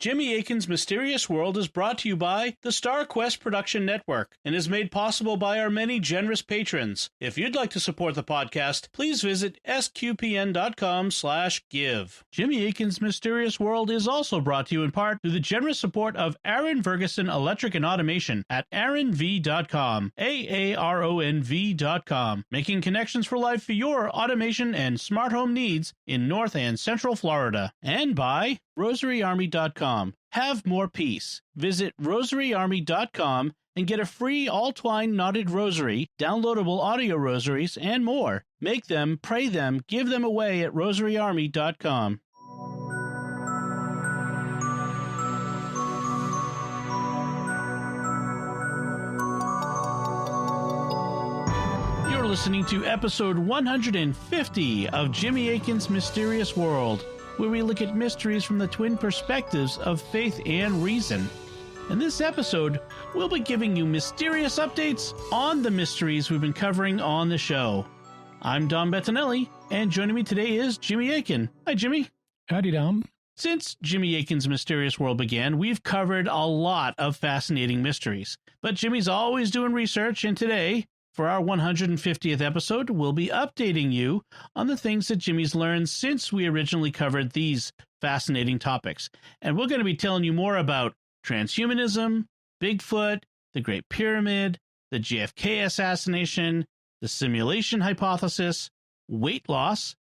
Jimmy Akin's Mysterious World is brought to you by the Star Quest Production Network and is made possible by our many generous patrons. If you'd like to support the podcast, please visit sqpn.com/give. Jimmy Akin's Mysterious World is also brought to you in part through the generous support of Aaron Ferguson Electric and Automation at aaronv.com, AARONV.com, making connections for life for your automation and smart home needs in North and Central Florida. And by rosaryarmy.com. Have more peace. Visit rosaryarmy.com and get a free all-twine knotted rosary, downloadable audio rosaries, and more. Make them, pray them, give them away at rosaryarmy.com. You're listening to episode 150 of Jimmy Akin's Mysterious World, where we look at mysteries from the twin perspectives of faith and reason. In this episode, we'll be giving you mysterious updates on the mysteries we've been covering on the show. I'm Dom Bettinelli, and joining me today is Jimmy Akin. Hi, Jimmy. Howdy, Dom. Since Jimmy Akin's Mysterious World began, we've covered a lot of fascinating mysteries. But Jimmy's always doing research, and today, for our 150th episode, we'll be updating you on the things that Jimmy's learned since we originally covered these fascinating topics. And we're going to be telling you more about transhumanism, Bigfoot, the Great Pyramid, the Jfk Assassination, the simulation hypothesis, weight loss,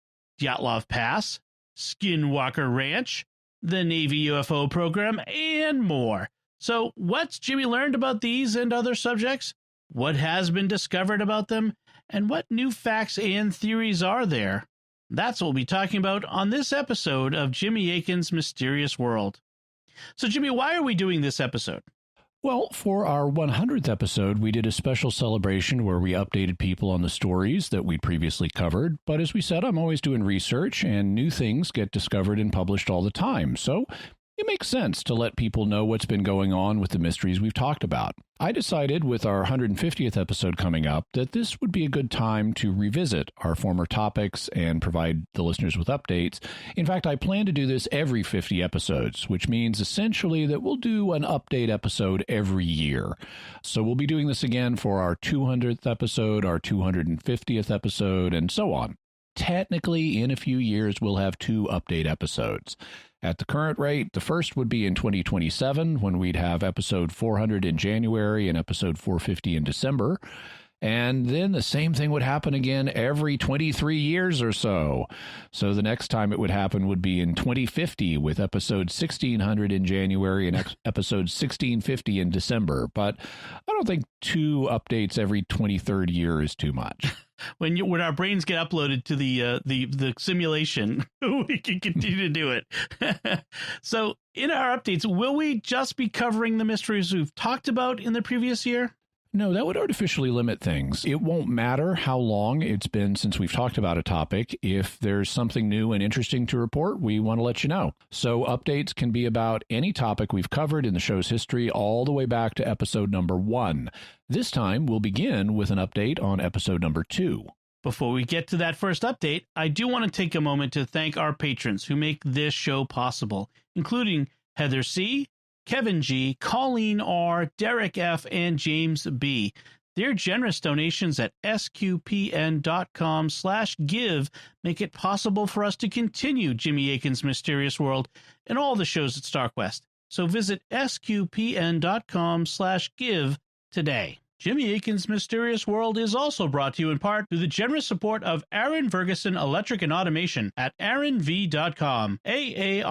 Dyatlov Pass, Skinwalker Ranch, the Navy UFO program, and more. So what's Jimmy learned about these and other subjects? What has been discovered about them, and what new facts and theories are there? That's what we'll be talking about on this episode of Jimmy Akin's Mysterious World. So, Jimmy, why are we doing this episode? Well, for our 100th episode, we did a special celebration where we updated people on the stories that we'd previously covered. But as we said, I'm always doing research, and new things get discovered and published all the time. So it makes sense to let people know what's been going on with the mysteries we've talked about. I decided with our 150th episode coming up that this would be a good time to revisit our former topics and provide the listeners with updates. In fact, I plan to do this every 50 episodes, which means essentially that we'll do an update episode every year. So we'll be doing this again for our 200th episode, our 250th episode, and so on. Technically, in a few years, we'll have 2 update episodes. At the current rate, the first would be in 2027, when we'd have episode 400 in January and episode 450 in December. And then the same thing would happen again every 23 years or so. So the next time it would happen would be in 2050 with episode 1600 in January and episode 1650 in December. But I don't think 2 updates every 23rd year is too much. When our brains get uploaded to the simulation, we can continue to do it. So in our updates, will we just be covering the mysteries we've talked about in the previous year? No, that would artificially limit things. It won't matter how long it's been since we've talked about a topic. If there's something new and interesting to report, we want to let you know. So updates can be about any topic we've covered in the show's history all the way back to episode number 1. This time, we'll begin with an update on episode number 2. Before we get to that first update, I do want to take a moment to thank our patrons who make this show possible, including Heather C., Kevin G., Colleen R., Derek F., and James B. Their generous donations at sqpn.com/give make it possible for us to continue Jimmy Akin's Mysterious World and all the shows at StarQuest. So visit sqpn.com/give today. Jimmy Akin's Mysterious World is also brought to you in part through the generous support of Aaron Ferguson Electric and Automation at aaronv.com, AARONV.com,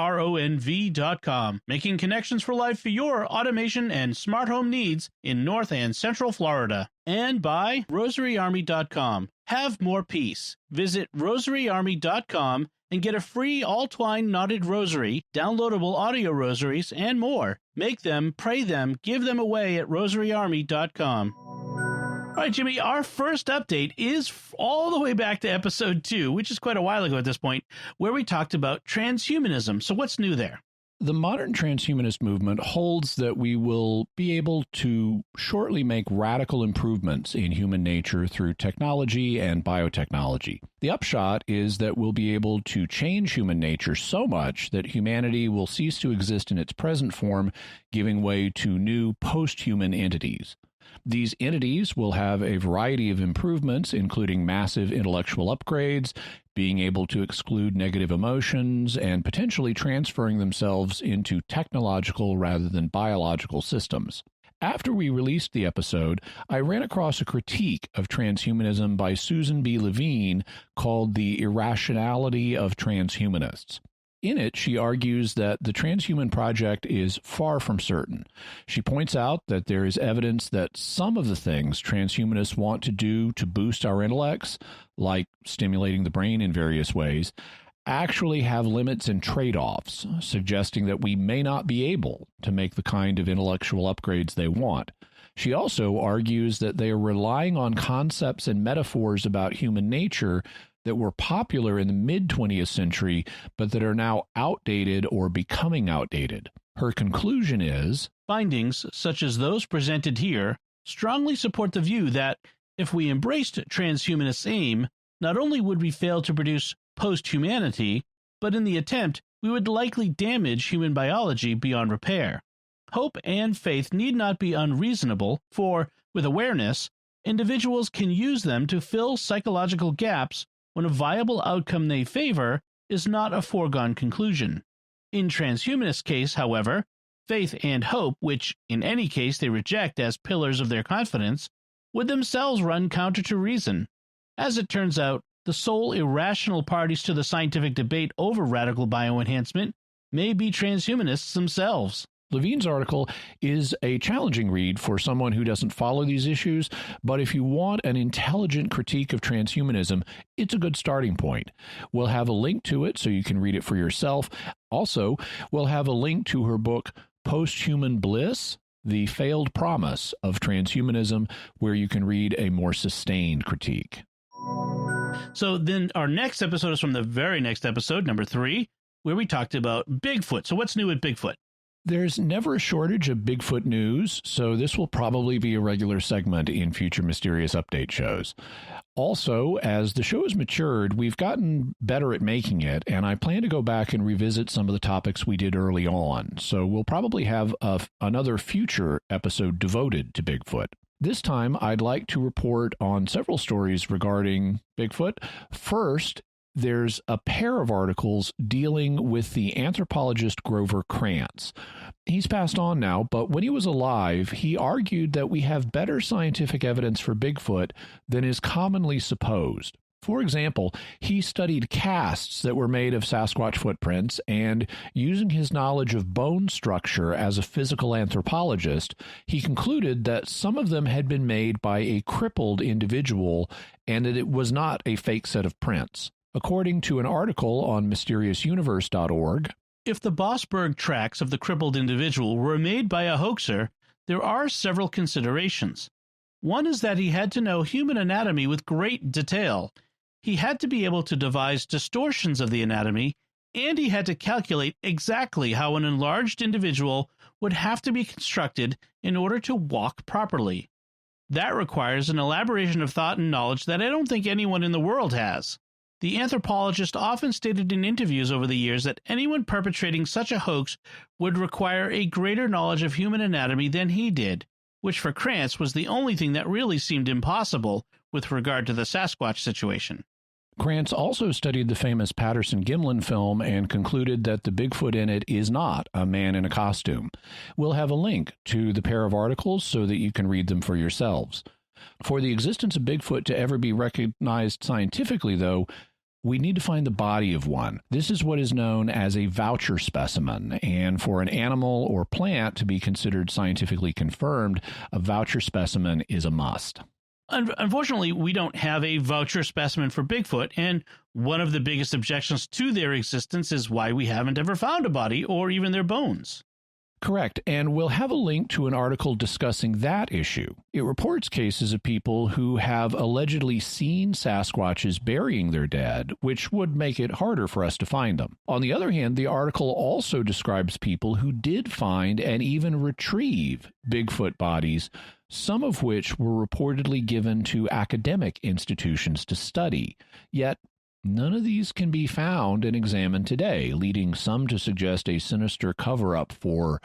making connections for life for your automation and smart home needs in North and Central Florida. And by rosaryarmy.com. Have more peace. Visit rosaryarmy.com and get a free all-twine knotted rosary, downloadable audio rosaries, and more. Make them, pray them, give them away at rosaryarmy.com. All right, Jimmy, our first update is all the way back to episode 2, which is quite a while ago at this point, where we talked about transhumanism. So what's new there? The modern transhumanist movement holds that we will be able to shortly make radical improvements in human nature through technology and biotechnology. The upshot is that we'll be able to change human nature so much that humanity will cease to exist in its present form, giving way to new post-human entities. These entities will have a variety of improvements, including massive intellectual upgrades, being able to exclude negative emotions, and potentially transferring themselves into technological rather than biological systems. After we released the episode, I ran across a critique of transhumanism by Susan B. Levine called The Irrationality of Transhumanists. In it, she argues that the transhuman project is far from certain. She points out that there is evidence that some of the things transhumanists want to do to boost our intellects, like stimulating the brain in various ways, actually have limits and trade-offs, suggesting that we may not be able to make the kind of intellectual upgrades they want. She also argues that they are relying on concepts and metaphors about human nature that were popular in the mid-20th century, but that are now outdated or becoming outdated. Her conclusion is, findings such as those presented here strongly support the view that if we embraced transhumanist aim, not only would we fail to produce post-humanity, but in the attempt, we would likely damage human biology beyond repair. Hope and faith need not be unreasonable, for, with awareness, individuals can use them to fill psychological gaps when a viable outcome they favor is not a foregone conclusion. In transhumanist case, however, faith and hope, which in any case they reject as pillars of their confidence, would themselves run counter to reason. As it turns out, the sole irrational parties to the scientific debate over radical bioenhancement may be transhumanists themselves. Levine's article is a challenging read for someone who doesn't follow these issues, but if you want an intelligent critique of transhumanism, it's a good starting point. We'll have a link to it so you can read it for yourself. Also, we'll have a link to her book, Post-Human Bliss, The Failed Promise of Transhumanism, where you can read a more sustained critique. So then our next episode is from the very next episode, number 3, where we talked about Bigfoot. So what's new with Bigfoot? There's never a shortage of Bigfoot news, so this will probably be a regular segment in future Mysterious Update shows. Also, as the show has matured, we've gotten better at making it, and I plan to go back and revisit some of the topics we did early on, so we'll probably have another future episode devoted to Bigfoot. This time, I'd like to report on several stories regarding Bigfoot. First, there's a pair of articles dealing with the anthropologist Grover Krantz. He's passed on now, but when he was alive, he argued that we have better scientific evidence for Bigfoot than is commonly supposed. For example, he studied casts that were made of Sasquatch footprints, and using his knowledge of bone structure as a physical anthropologist, he concluded that some of them had been made by a crippled individual and that it was not a fake set of prints. According to an article on mysteriousuniverse.org, if the Bossberg tracks of the crippled individual were made by a hoaxer, there are several considerations. One is that he had to know human anatomy with great detail. He had to be able to devise distortions of the anatomy, and he had to calculate exactly how an enlarged individual would have to be constructed in order to walk properly. That requires an elaboration of thought and knowledge that I don't think anyone in the world has. The anthropologist often stated in interviews over the years that anyone perpetrating such a hoax would require a greater knowledge of human anatomy than he did, which for Krantz was the only thing that really seemed impossible with regard to the Sasquatch situation. Krantz also studied the famous Patterson-Gimlin film and concluded that the Bigfoot in it is not a man in a costume. We'll have a link to the pair of articles so that you can read them for yourselves. For the existence of Bigfoot to ever be recognized scientifically, though, we need to find the body of one. This is what is known as a voucher specimen, and for an animal or plant to be considered scientifically confirmed, a voucher specimen is a must. Unfortunately, we don't have a voucher specimen for Bigfoot, and one of the biggest objections to their existence is why we haven't ever found a body or even their bones. Correct, and we'll have a link to an article discussing that issue. It reports cases of people who have allegedly seen Sasquatches burying their dead, which would make it harder for us to find them. On the other hand, the article also describes people who did find and even retrieve Bigfoot bodies, some of which were reportedly given to academic institutions to study. Yet, none of these can be found and examined today, leading some to suggest a sinister cover-up for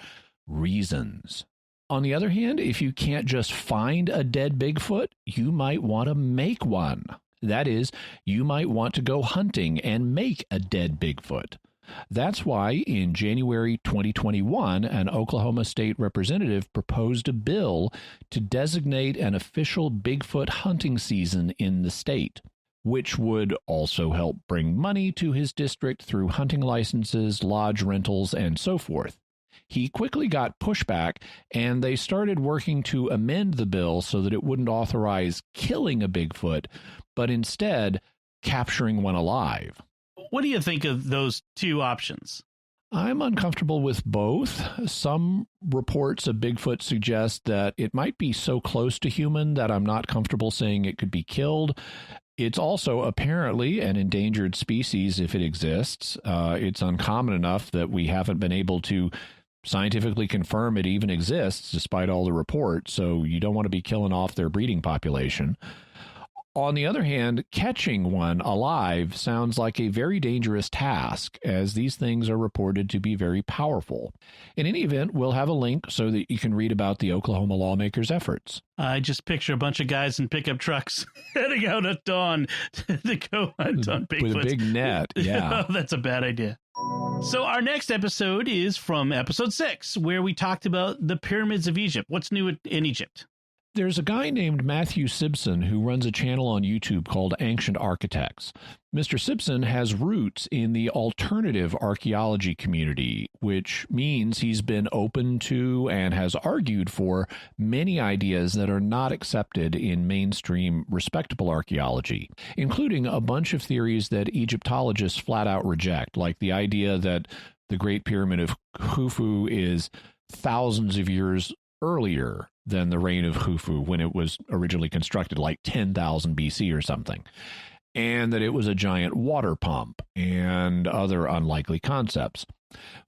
reasons. On the other hand, if you can't just find a dead Bigfoot, you might want to make one. That is, you might want to go hunting and make a dead Bigfoot. That's why in January 2021, an Oklahoma state representative proposed a bill to designate an official Bigfoot hunting season in the state, which would also help bring money to his district through hunting licenses, lodge rentals, and so forth. He quickly got pushback, and they started working to amend the bill so that it wouldn't authorize killing a Bigfoot, but instead capturing one alive. What do you think of those two options? I'm uncomfortable with both. Some reports of Bigfoot suggest that it might be so close to human that I'm not comfortable saying it could be killed. It's also apparently an endangered species if it exists. It's uncommon enough that we haven't been able to scientifically confirm it even exists, despite all the reports, so you don't want to be killing off their breeding population. On the other hand, catching one alive sounds like a very dangerous task, as these things are reported to be very powerful. In any event, we'll have a link so that you can read about the Oklahoma lawmakers' efforts. I just picture a bunch of guys in pickup trucks heading out at dawn to go hunt on Bigfoot. With a big net, yeah. Oh, that's a bad idea. So our next episode is from episode 6, where we talked about the pyramids of Egypt. What's new in Egypt? There's a guy named Matthew Simpson who runs a channel on YouTube called Ancient Architects. Mr. Simpson has roots in the alternative archaeology community, which means he's been open to and has argued for many ideas that are not accepted in mainstream respectable archaeology, including a bunch of theories that Egyptologists flat out reject, like the idea that the Great Pyramid of Khufu is thousands of years earlier than the reign of Khufu when it was originally constructed, like 10,000 BC or something, and that it was a giant water pump and other unlikely concepts.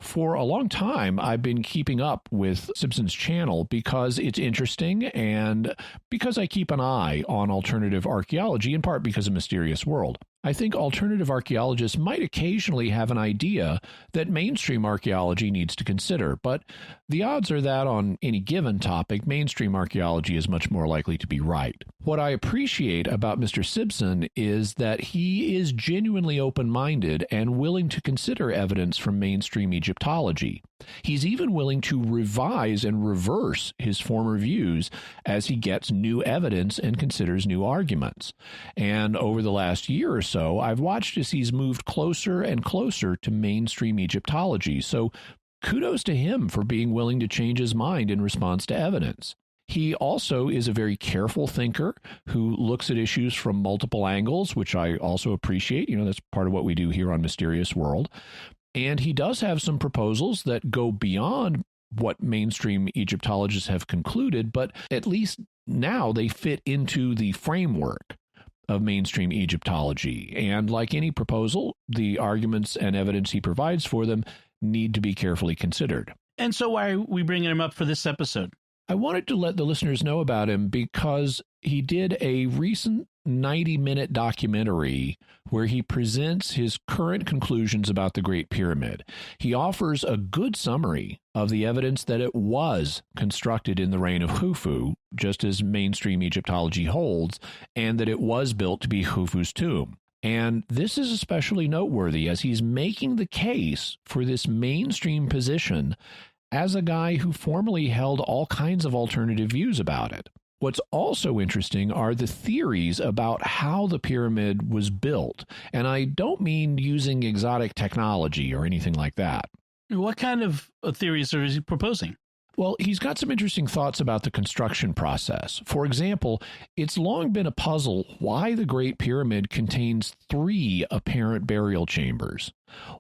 For a long time, I've been keeping up with Simpson's channel because it's interesting and because I keep an eye on alternative archaeology, in part because of Mysterious World. I think alternative archaeologists might occasionally have an idea that mainstream archaeology needs to consider, but the odds are that on any given topic, mainstream archaeology is much more likely to be right. What I appreciate about Mr. Simpson is that he is genuinely open-minded and willing to consider evidence from mainstream Egyptology. He's even willing to revise and reverse his former views as he gets new evidence and considers new arguments. And over the last year or so, I've watched as he's moved closer and closer to mainstream Egyptology. So kudos to him for being willing to change his mind in response to evidence. He also is a very careful thinker who looks at issues from multiple angles, which I also appreciate. That's part of what we do here on Mysterious World. And he does have some proposals that go beyond what mainstream Egyptologists have concluded, but at least now they fit into the framework of mainstream Egyptology. And like any proposal, the arguments and evidence he provides for them need to be carefully considered. And so why are we bringing him up for this episode? I wanted to let the listeners know about him because he did a recent 90-minute documentary where he presents his current conclusions about the Great Pyramid. He offers a good summary of the evidence that it was constructed in the reign of Khufu, just as mainstream Egyptology holds, and that it was built to be Khufu's tomb. And this is especially noteworthy as he's making the case for this mainstream position as a guy who formerly held all kinds of alternative views about it. What's also interesting are the theories about how the pyramid was built. And I don't mean using exotic technology or anything like that. What kind of theories are he proposing? Well, he's got some interesting thoughts about the construction process. For example, it's long been a puzzle why the Great Pyramid contains 3 apparent burial chambers.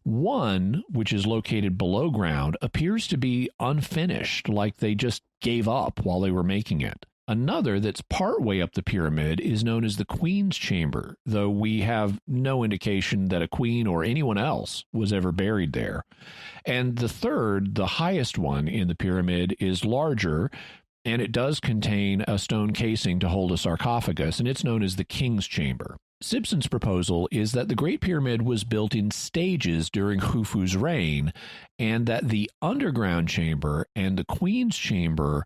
One, which is located below ground, appears to be unfinished, like they just gave up while they were making it. Another that's partway up the pyramid is known as the Queen's Chamber, though we have no indication that a queen or anyone else was ever buried there. And the third, the highest one in the pyramid, is larger, and it does contain a stone casing to hold a sarcophagus, and it's known as the King's Chamber. Simpson's proposal is that the Great Pyramid was built in stages during Khufu's reign, and that the underground chamber and the Queen's Chamber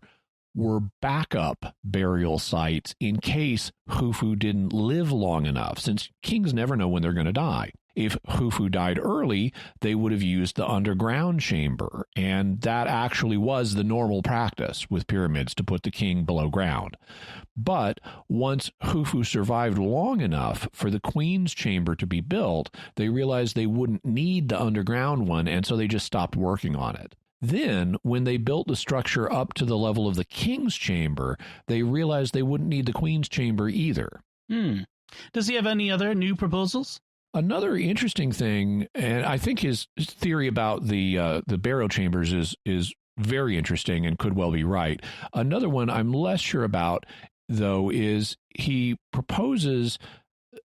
were backup burial sites in case Khufu didn't live long enough, since kings never know when they're going to die. If Khufu died early, they would have used the underground chamber, and that actually was the normal practice with pyramids, to put the king below ground. But once Khufu survived long enough for the Queen's Chamber to be built, they realized they wouldn't need the underground one, and so they just stopped working on it. Then, when they built the structure up to the level of the King's Chamber, they realized they wouldn't need the Queen's Chamber either. Does he have any other new proposals? Another interesting thing, and I think his theory about the burial chambers is very interesting and could well be right. Another one I'm less sure about, though, is he proposes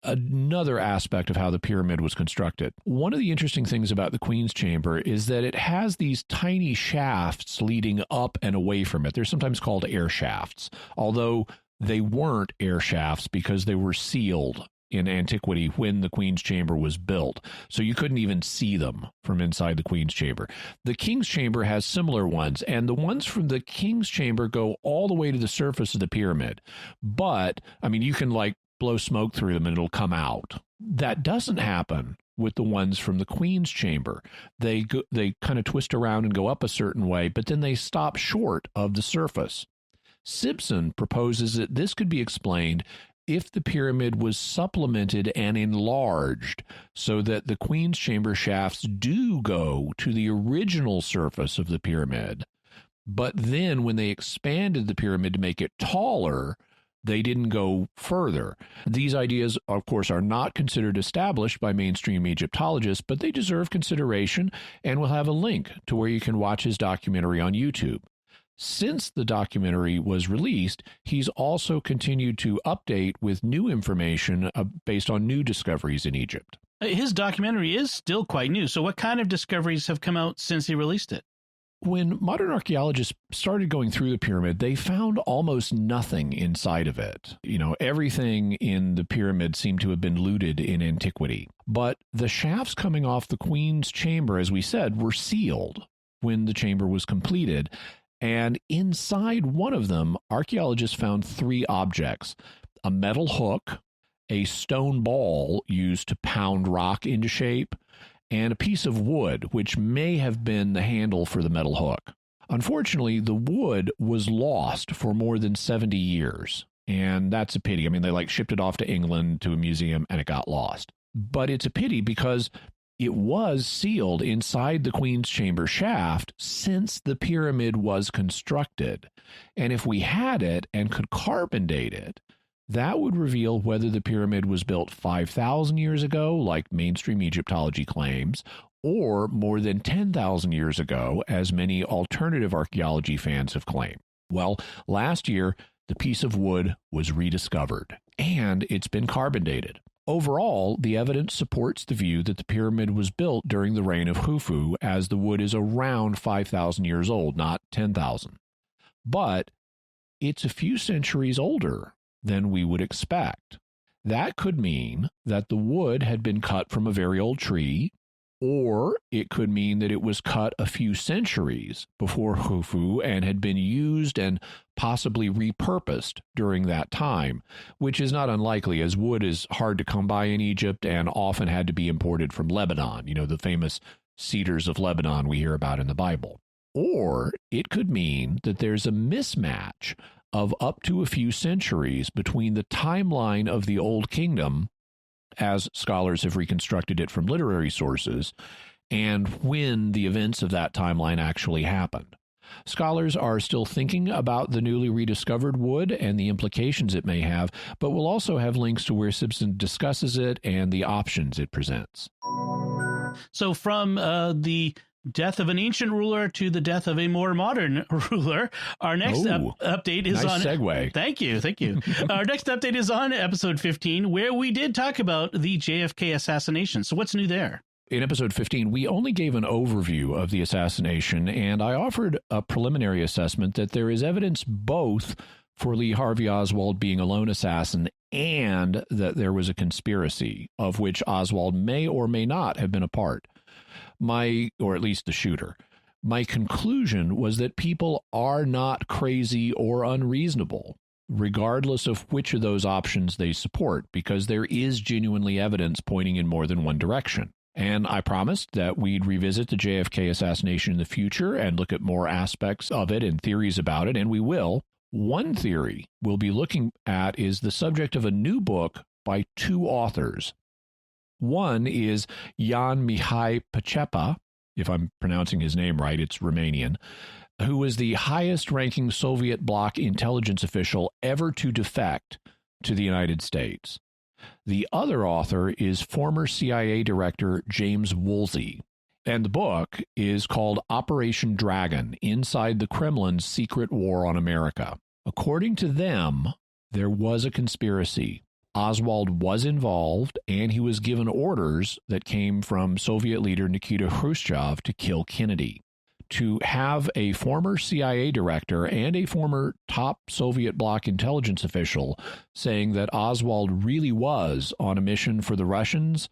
another aspect of how the pyramid was constructed. One of the interesting things about the Queen's Chamber is that it has these tiny shafts leading up and away from it. They're sometimes called air shafts, although they weren't air shafts because they were sealed in antiquity when the Queen's Chamber was built, so you couldn't even see them from inside the Queen's Chamber. The King's Chamber has similar ones, and the ones from the King's Chamber go all the way to the surface of the pyramid. But, I mean, you can blow smoke through them and it'll come out. That doesn't happen with the ones from the Queen's Chamber. They kind of twist around and go up a certain way, but then they stop short of the surface. Simpson proposes that this could be explained if the pyramid was supplemented and enlarged so that the Queen's Chamber shafts do go to the original surface of the pyramid, but then when they expanded the pyramid to make it taller, they didn't go further. These ideas, of course, are not considered established by mainstream Egyptologists, but they deserve consideration, and we'll have a link to where you can watch his documentary on YouTube. Since the documentary was released, he's also continued to update with new information based on new discoveries in Egypt. His documentary is still quite new, so what kind of discoveries have come out since he released it? When modern archaeologists started going through the pyramid, they found almost nothing inside of it. Everything in the pyramid seemed to have been looted in antiquity. But the shafts coming off the Queen's Chamber, as we said, were sealed when the chamber was completed. And inside one of them, archaeologists found 3 objects: a metal hook, a stone ball used to pound rock into shape, and a piece of wood, which may have been the handle for the metal hook. Unfortunately, the wood was lost for more than 70 years, and that's a pity. I mean, they shipped it off to England to a museum, and it got lost. But it's a pity because it was sealed inside the Queen's Chamber shaft since the pyramid was constructed. And if we had it and could carbon date it, that would reveal whether the pyramid was built 5,000 years ago, like mainstream Egyptology claims, or more than 10,000 years ago, as many alternative archaeology fans have claimed. Well, last year, the piece of wood was rediscovered, and it's been carbon dated. Overall, the evidence supports the view that the pyramid was built during the reign of Khufu, as the wood is around 5,000 years old, not 10,000. But it's a few centuries older than we would expect. That could mean that the wood had been cut from a very old tree, or it could mean that it was cut a few centuries before Khufu and had been used and possibly repurposed during that time, which is not unlikely, as wood is hard to come by in Egypt and often had to be imported from Lebanon, the famous cedars of Lebanon we hear about in the Bible. Or it could mean that there's a mismatch of up to a few centuries between the timeline of the Old Kingdom, as scholars have reconstructed it from literary sources, and when the events of that timeline actually happened. Scholars are still thinking about the newly rediscovered wood and the implications it may have, but we'll also have links to where Simpson discusses it and the options it presents. So from the death of an ancient ruler to the death of a more modern ruler, our next update is nice on... segue. Thank you. Our next update is on episode 15, where we did talk about the JFK assassination. So what's new there? In episode 15, we only gave an overview of the assassination, and I offered a preliminary assessment that there is evidence both for Lee Harvey Oswald being a lone assassin and that there was a conspiracy of which Oswald may or may not have been a part. Or at least the shooter. My conclusion was that people are not crazy or unreasonable, regardless of which of those options they support, because there is genuinely evidence pointing in more than one direction. And I promised that we'd revisit the JFK assassination in the future and look at more aspects of it and theories about it, and we will. One theory we'll be looking at is the subject of a new book by two authors. One is Jan Mihai Pacepa, if I'm pronouncing his name right, it's Romanian, who was the highest-ranking Soviet bloc intelligence official ever to defect to the United States. The other author is former CIA Director James Woolsey, and the book is called Operation Dragon: Inside the Kremlin's Secret War on America. According to them, there was a conspiracy. Oswald was involved, and he was given orders that came from Soviet leader Nikita Khrushchev to kill Kennedy. To have a former CIA director and a former top Soviet bloc intelligence official saying that Oswald really was on a mission for the Russians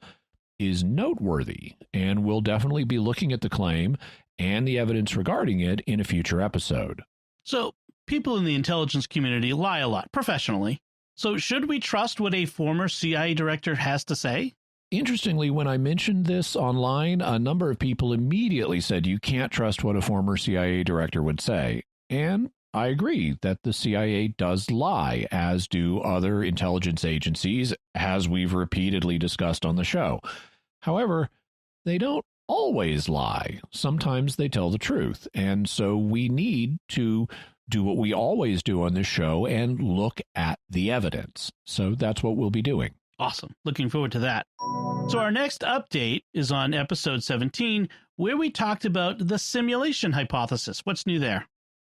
is noteworthy, and we'll definitely be looking at the claim and the evidence regarding it in a future episode. So, people in the intelligence community lie a lot, professionally. So, should we trust what a former CIA director has to say? Interestingly, when I mentioned this online, a number of people immediately said you can't trust what a former CIA director would say. And I agree that the CIA does lie, as do other intelligence agencies, as we've repeatedly discussed on the show. However, they don't always lie. Sometimes they tell the truth. And so we need to do what we always do on this show and look at the evidence. So that's what we'll be doing. Awesome. Looking forward to that. So our next update is on episode 17, where we talked about the simulation hypothesis. What's new there?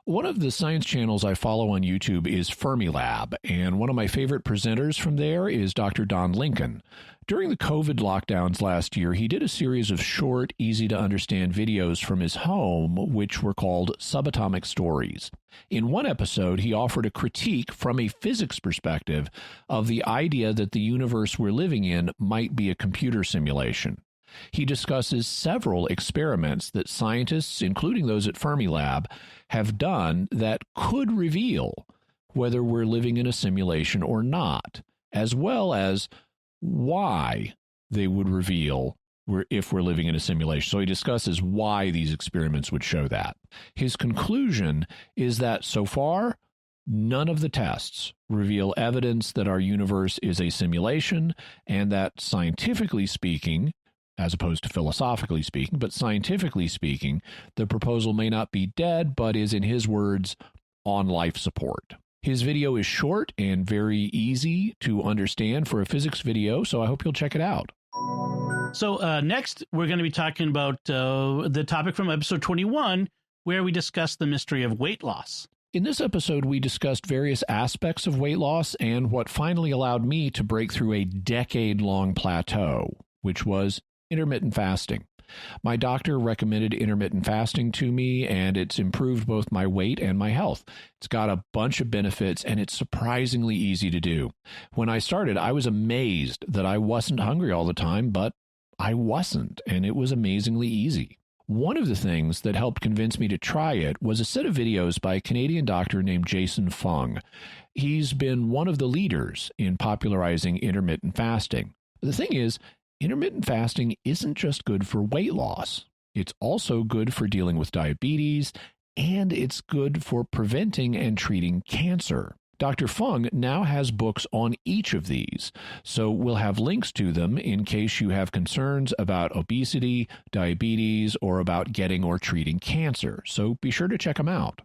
One of the science channels I follow on YouTube is Fermilab, and one of my favorite presenters from there is Dr. Don Lincoln. During the COVID lockdowns last year, he did a series of short, easy-to-understand videos from his home, which were called Subatomic Stories. In one episode, he offered a critique from a physics perspective of the idea that the universe we're living in might be a computer simulation. He discusses several experiments that scientists, including those at Fermilab, have done that could reveal whether we're living in a simulation or not, as well as why they would reveal if we're living in a simulation. So he discusses why these experiments would show that. His conclusion is that so far, none of the tests reveal evidence that our universe is a simulation, and that scientifically speaking, as opposed to philosophically speaking, but scientifically speaking, the proposal may not be dead, but is, in his words, on life support. His video is short and very easy to understand for a physics video, so I hope you'll check it out. So next, we're going to be talking about the topic from episode 21, where we discuss the mystery of weight loss. In this episode, we discussed various aspects of weight loss and what finally allowed me to break through a decade-long plateau, which was intermittent fasting. My doctor recommended intermittent fasting to me, and it's improved both my weight and my health. It's got a bunch of benefits, and it's surprisingly easy to do. When I started, I was amazed that I wasn't hungry all the time, but I wasn't, and it was amazingly easy. One of the things that helped convince me to try it was a set of videos by a Canadian doctor named Jason Fung. He's been one of the leaders in popularizing intermittent fasting. The thing is, intermittent fasting isn't just good for weight loss. It's also good for dealing with diabetes, and it's good for preventing and treating cancer. Dr. Fung now has books on each of these, so we'll have links to them in case you have concerns about obesity, diabetes, or about getting or treating cancer. So be sure to check them out.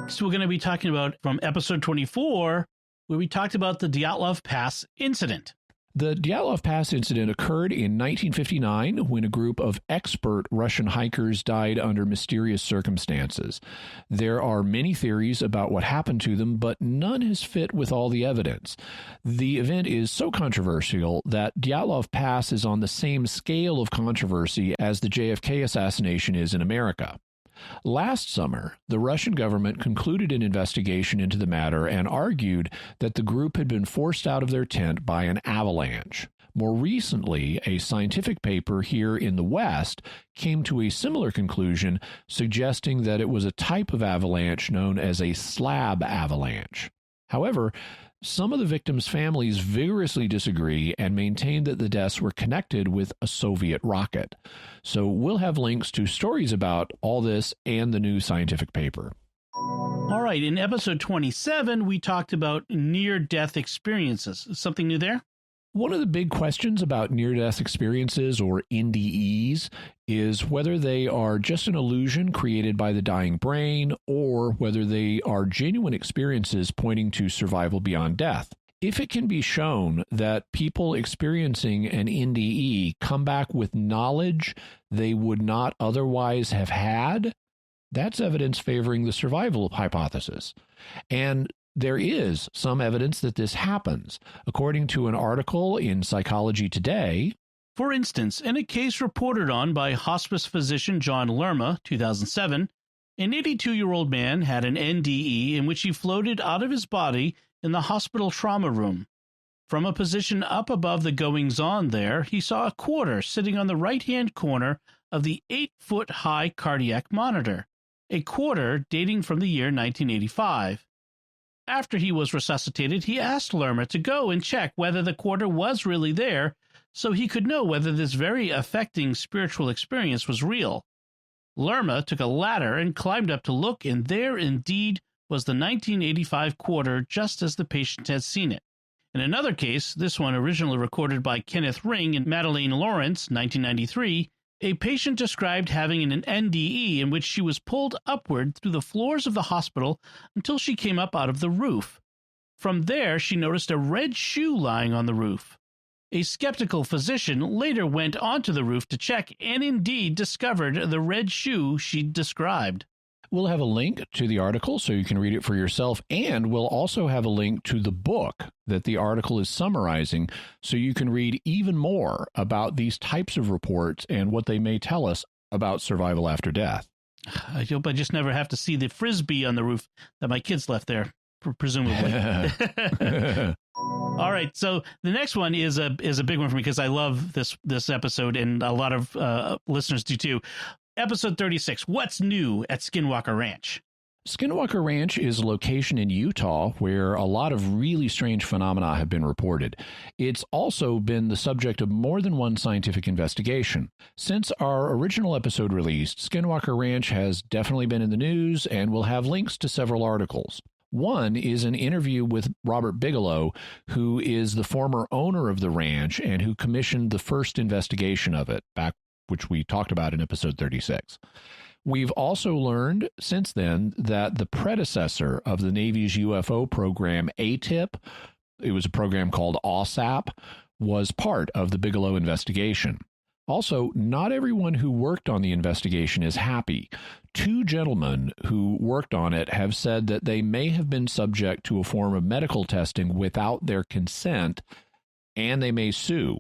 So we're going to be talking about from episode 24, where we talked about the Dyatlov Pass incident. The Dyatlov Pass incident occurred in 1959 when a group of expert Russian hikers died under mysterious circumstances. There are many theories about what happened to them, but none has fit with all the evidence. The event is so controversial that Dyatlov Pass is on the same scale of controversy as the JFK assassination is in America. Last summer, the Russian government concluded an investigation into the matter and argued that the group had been forced out of their tent by an avalanche. More recently, a scientific paper here in the West came to a similar conclusion, suggesting that it was a type of avalanche known as a slab avalanche. However, some of the victims' families vigorously disagree and maintain that the deaths were connected with a Soviet rocket. So we'll have links to stories about all this and the new scientific paper. All right, in episode 27, we talked about near-death experiences. Something new there? One of the big questions about near-death experiences, or NDEs, is whether they are just an illusion created by the dying brain or whether they are genuine experiences pointing to survival beyond death. If it can be shown that people experiencing an NDE come back with knowledge they would not otherwise have had, that's evidence favoring the survival hypothesis. And there is some evidence that this happens. According to an article in Psychology Today, for instance, in a case reported on by hospice physician John Lerma, 2007, an 82-year-old man had an NDE in which he floated out of his body in the hospital trauma room. From a position up above the goings-on there, he saw a quarter sitting on the right-hand corner of the 8-foot-high cardiac monitor, a quarter dating from the year 1985. After he was resuscitated, he asked Lerma to go and check whether the quarter was really there so he could know whether this very affecting spiritual experience was real. Lerma took a ladder and climbed up to look, and there indeed was the 1985 quarter just as the patient had seen it. In another case, this one originally recorded by Kenneth Ring and Madeleine Lawrence, 1993, a patient described having an NDE in which she was pulled upward through the floors of the hospital until she came up out of the roof. From there, she noticed a red shoe lying on the roof. A skeptical physician later went onto the roof to check and indeed discovered the red shoe she described. We'll have a link to the article so you can read it for yourself, and we'll also have a link to the book that the article is summarizing so you can read even more about these types of reports and what they may tell us about survival after death. I hope I just never have to see the Frisbee on the roof that my kids left there, presumably. All right, so the next one is a big one for me because I love this episode, and a lot of listeners do too. Episode 36, What's New at Skinwalker Ranch? Skinwalker Ranch is a location in Utah where a lot of really strange phenomena have been reported. It's also been the subject of more than one scientific investigation. Since our original episode released, Skinwalker Ranch has definitely been in the news, and we'll have links to several articles. One is an interview with Robert Bigelow, who is the former owner of the ranch and who commissioned the first investigation of it, which we talked about in episode 36. We've also learned since then that the predecessor of the Navy's UFO program, ATIP, it was a program called OSAP, was part of the Bigelow investigation. Also, not everyone who worked on the investigation is happy. Two gentlemen who worked on it have said that they may have been subject to a form of medical testing without their consent, and they may sue.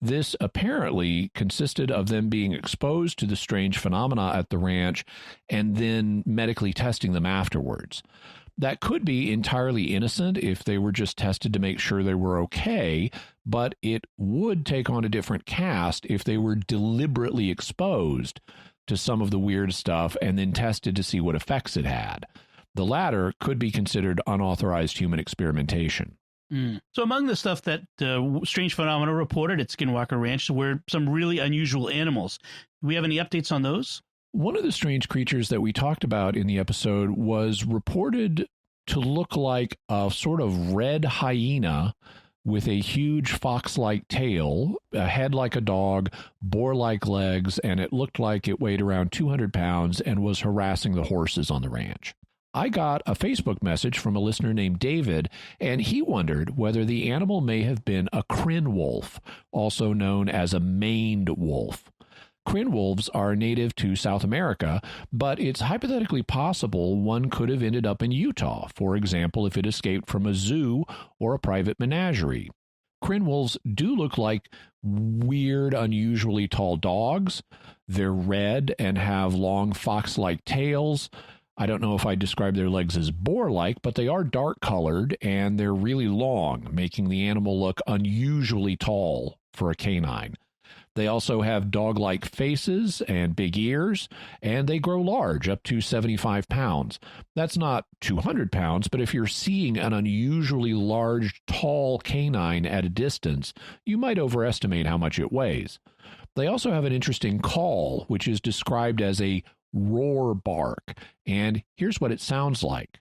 This apparently consisted of them being exposed to the strange phenomena at the ranch and then medically testing them afterwards. That could be entirely innocent if they were just tested to make sure they were okay, but it would take on a different cast if they were deliberately exposed to some of the weird stuff and then tested to see what effects it had. The latter could be considered unauthorized human experimentation. So among the stuff that strange phenomena reported at Skinwalker Ranch were some really unusual animals. Do we have any updates on those? One of the strange creatures that we talked about in the episode was reported to look like a sort of red hyena with a huge fox-like tail, a head like a dog, boar-like legs, and it looked like it weighed around 200 pounds and was harassing the horses on the ranch. I got a Facebook message from a listener named David, and he wondered whether the animal may have been a Kryn wolf, also known as a maned wolf. Kryn wolves are native to South America, but it's hypothetically possible one could have ended up in Utah, for example, if it escaped from a zoo or a private menagerie. Kryn wolves do look like weird, unusually tall dogs. They're red and have long fox-like tails. I don't know if I describe their legs as boar-like, but they are dark-colored and they're really long, making the animal look unusually tall for a canine. They also have dog-like faces and big ears, and they grow large, up to 75 pounds. That's not 200 pounds, but if you're seeing an unusually large, tall canine at a distance, you might overestimate how much it weighs. They also have an interesting call, which is described as a roar bark, and here's what it sounds like.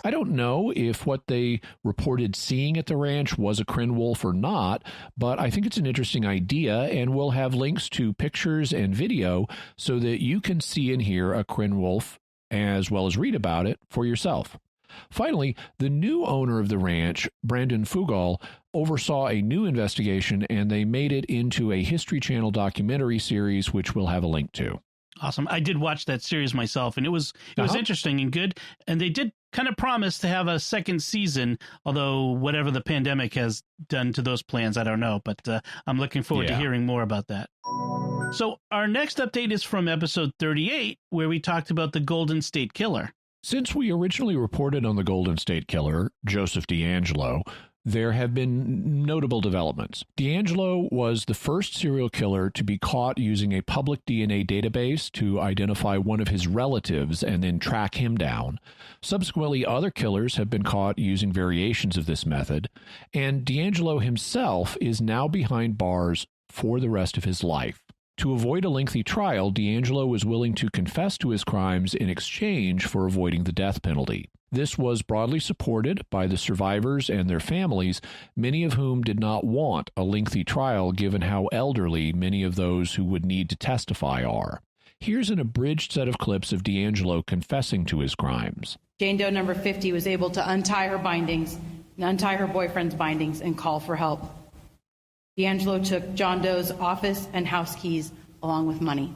I don't know if what they reported seeing at the ranch was a Kryn wolf or not, but I think it's an interesting idea, and we'll have links to pictures and video so that you can see and hear a Kryn wolf as well as read about it for yourself. Finally, the new owner of the ranch, Brandon Fugal, oversaw a new investigation, and they made it into a History Channel documentary series, which we'll have a link to. Awesome. I did watch that series myself, and it was interesting and good. And they did kind of promise to have a second season, although whatever the pandemic has done to those plans, I don't know. But I'm looking forward to hearing more about that. So our next update is from episode 38, where we talked about the Golden State Killer. Since we originally reported on the Golden State Killer, Joseph DeAngelo, there have been notable developments. DeAngelo was the first serial killer to be caught using a public DNA database to identify one of his relatives and then track him down. Subsequently, other killers have been caught using variations of this method, and DeAngelo himself is now behind bars for the rest of his life. To avoid a lengthy trial, DeAngelo was willing to confess to his crimes in exchange for avoiding the death penalty. This was broadly supported by the survivors and their families, many of whom did not want a lengthy trial given how elderly many of those who would need to testify are. Here's an abridged set of clips of DeAngelo confessing to his crimes. Jane Doe number 50 was able to untie her bindings, untie her boyfriend's bindings, and call for help. DeAngelo took John Doe's office and house keys along with money.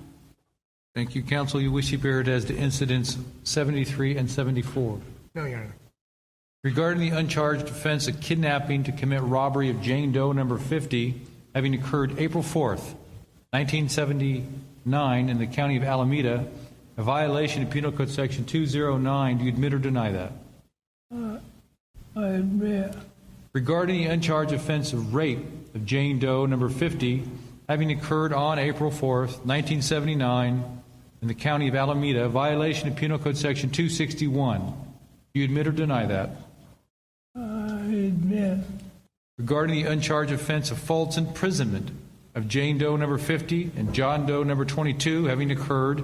Thank you, counsel. You wish to be heard as to incidents 73 and 74. No, Your Honor. Regarding the uncharged offense of kidnapping to commit robbery of Jane Doe number 50, having occurred April 4th, 1979 in the county of Alameda, a violation of Penal Code Section 209, do you admit or deny that? I admit. Regarding the uncharged offense of rape of Jane Doe number 50, having occurred on April 4th, 1979 in the county of Alameda, a violation of Penal Code Section 261, do you admit or deny that? I admit. Regarding the uncharged offense of false imprisonment of Jane Doe number 50 and John Doe number 22, having occurred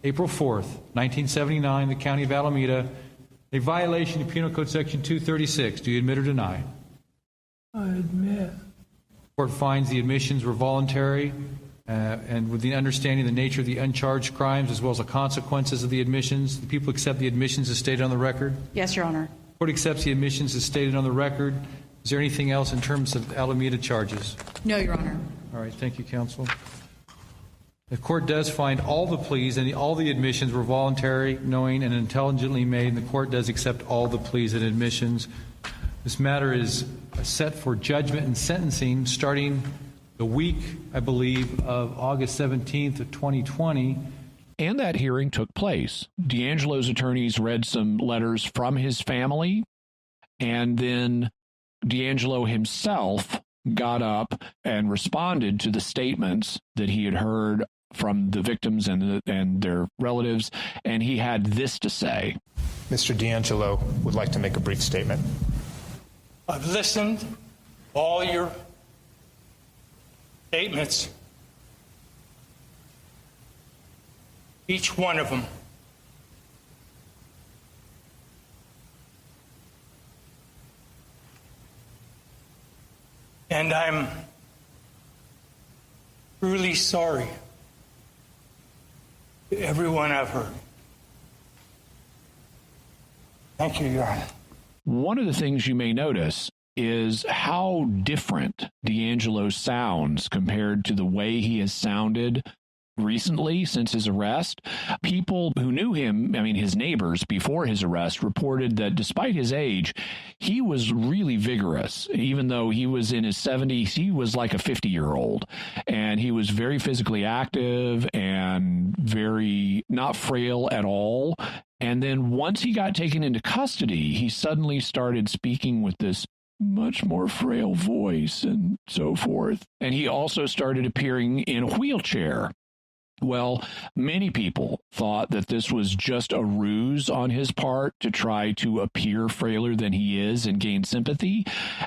April 4th, 1979 in the county of Alameda, a violation of Penal Code Section 236, do you admit or deny? I admit. The court finds the admissions were voluntary and with the understanding of the nature of the uncharged crimes as well as the consequences of the admissions. The people accept the admissions as stated on the record? Yes, Your Honor. The court accepts the admissions as stated on the record. Is there anything else in terms of Alameda charges? No, Your Honor. All right. Thank you, counsel. The court does find all the pleas and all the admissions were voluntary, knowing, and intelligently made, and the court does accept all the pleas and admissions. This matter is set for judgment and sentencing starting the week, I believe, of August 17th of 2020. And that hearing took place. DeAngelo's attorneys read some letters from his family, and then DeAngelo himself got up and responded to the statements that he had heard from the victims and their relatives, and he had this to say. Mr. DeAngelo would like to make a brief statement. I've listened to all your statements, each one of them, and I'm truly sorry to everyone I've hurt. Thank you, Your Honor. One of the things you may notice is how different D'Angelo sounds compared to the way he has sounded recently since his arrest. People who knew him, I mean, his neighbors before his arrest, reported that despite his age, he was really vigorous. Even though he was in his 70s, he was like a 50-year-old. And he was very physically active and very not frail at all. And then once he got taken into custody, he suddenly started speaking with this much more frail voice and so forth. And he also started appearing in a wheelchair. Well, many people thought that this was just a ruse on his part to try to appear frailer than he is and gain sympathy.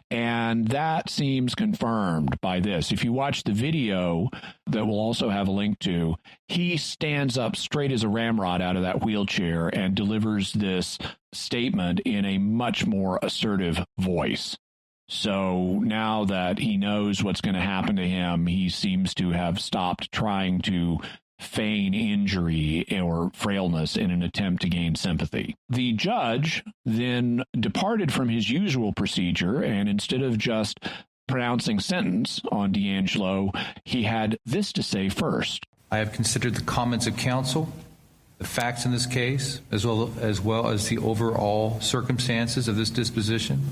And that seems confirmed by this. If you watch the video that we'll also have a link to, he stands up straight as a ramrod out of that wheelchair and delivers this statement in a much more assertive voice. So now that he knows what's going to happen to him, he seems to have stopped trying to feign injury or frailness in an attempt to gain sympathy. The judge then departed from his usual procedure, and instead of just pronouncing sentence on D'Angelo, he had this to say first. I have considered the comments of counsel, the facts in this case, as well as the overall circumstances of this disposition.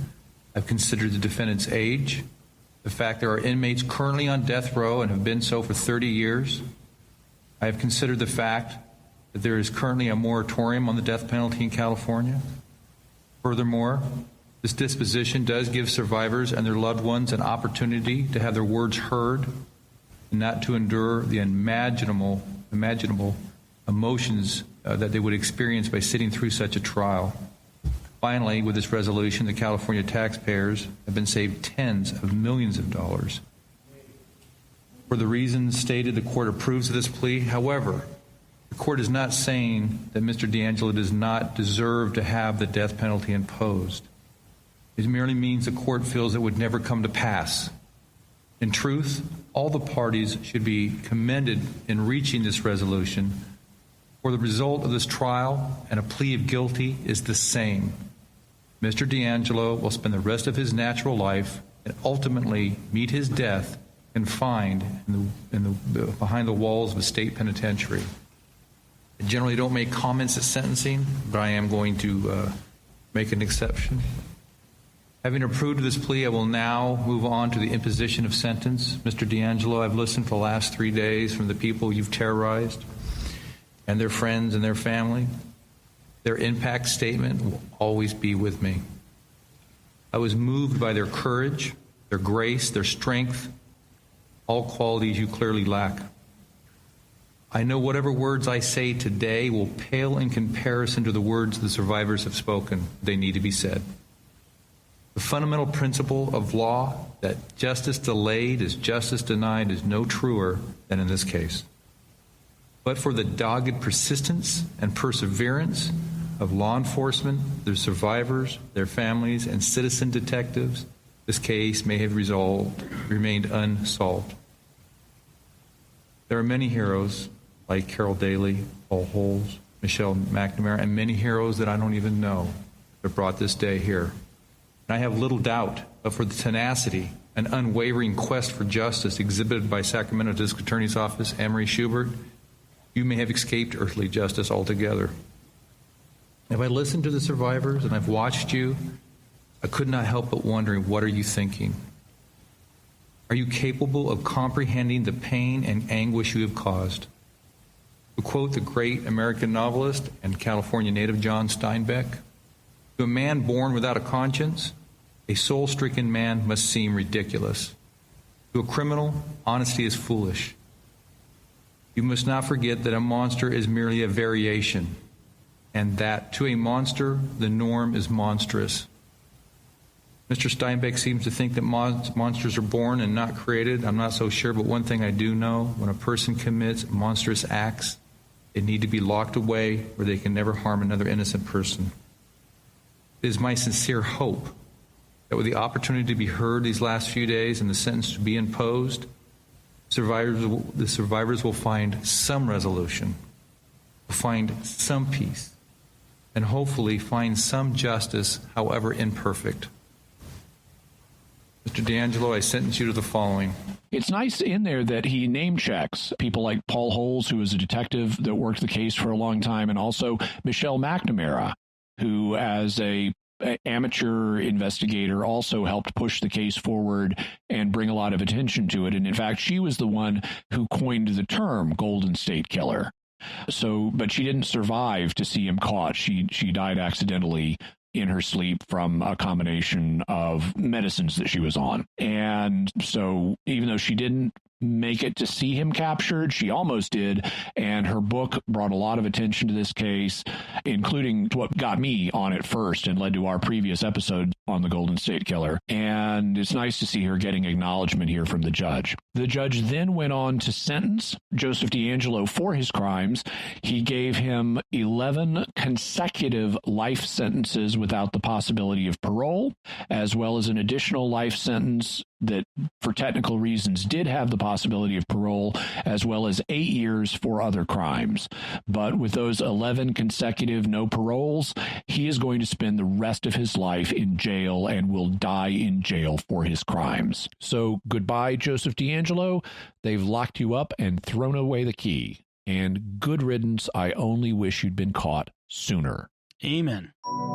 I've considered the defendant's age, the fact there are inmates currently on death row and have been so for 30 years. I have considered the fact that there is currently a moratorium on the death penalty in California. Furthermore, this disposition does give survivors and their loved ones an opportunity to have their words heard and not to endure the unimaginable emotions that they would experience by sitting through such a trial. Finally, with this resolution, the California taxpayers have been saved tens of millions of dollars. For the reasons stated, the court approves of this plea. However, the court is not saying that Mr. D'Angelo does not deserve to have the death penalty imposed. It merely means the court feels it would never come to pass. In truth, all the parties should be commended in reaching this resolution, for the result of this trial and a plea of guilty is the same. Mr. D'Angelo will spend the rest of his natural life and ultimately meet his death confined behind the walls of a state penitentiary. I generally don't make comments at sentencing, but I am going to make an exception. Having approved of this plea, I will now move on to the imposition of sentence. Mr. D'Angelo, I've listened for the last 3 days from the people you've terrorized and their friends and their family. Their impact statement will always be with me. I was moved by their courage, their grace, their strength, all qualities you clearly lack. I know whatever words I say today will pale in comparison to the words the survivors have spoken. They need to be said. The fundamental principle of law that justice delayed is justice denied is no truer than in this case. But for the dogged persistence and perseverance of law enforcement, their survivors, their families, and citizen detectives, this case may have remained unsolved. There are many heroes like Carol Daly, Paul Holes, Michelle McNamara, and many heroes that I don't even know that brought this day here. And I have little doubt but for the tenacity and unwavering quest for justice exhibited by Sacramento District Attorney's Office, Emery Schubert, you may have escaped earthly justice altogether. If I listened to the survivors and I've watched you, I could not help but wondering, what are you thinking? Are you capable of comprehending the pain and anguish you have caused? To quote the great American novelist and California native John Steinbeck, to a man born without a conscience, a soul-stricken man must seem ridiculous. To a criminal, honesty is foolish. You must not forget that a monster is merely a variation, and that to a monster, the norm is monstrous. Mr. Steinbeck seems to think that monsters are born and not created. I'm not so sure, but one thing I do know, when a person commits monstrous acts, they need to be locked away where they can never harm another innocent person. It is my sincere hope that with the opportunity to be heard these last few days and the sentence to be imposed, the survivors will find some resolution, will find some peace, and hopefully find some justice, however imperfect. Mr. D'Angelo, I sentence you to the following. It's nice in there that he name checks people like Paul Holes, who was a detective that worked the case for a long time, and also Michelle McNamara, who as a amateur investigator also helped push the case forward and bring a lot of attention to it. And in fact, she was the one who coined the term Golden State Killer. So, but she didn't survive to see him caught. She died accidentally in her sleep from a combination of medicines that she was on. And so even though she didn't make it to see him captured, she almost did. And her book brought a lot of attention to this case, including what got me on it first and led to our previous episode on the Golden State Killer. And it's nice to see her getting acknowledgement here from the judge. The judge then went on to sentence Joseph D'Angelo for his crimes. He gave him 11 consecutive life sentences without the possibility of parole, as well as an additional life sentence that, for technical reasons, did have the possibility of parole, as well as 8 years for other crimes. But with those 11 consecutive no paroles, he is going to spend the rest of his life in jail and will die in jail for his crimes. So goodbye, Joseph D'Angelo. They've locked you up and thrown away the key. And good riddance. I only wish you'd been caught sooner. Amen.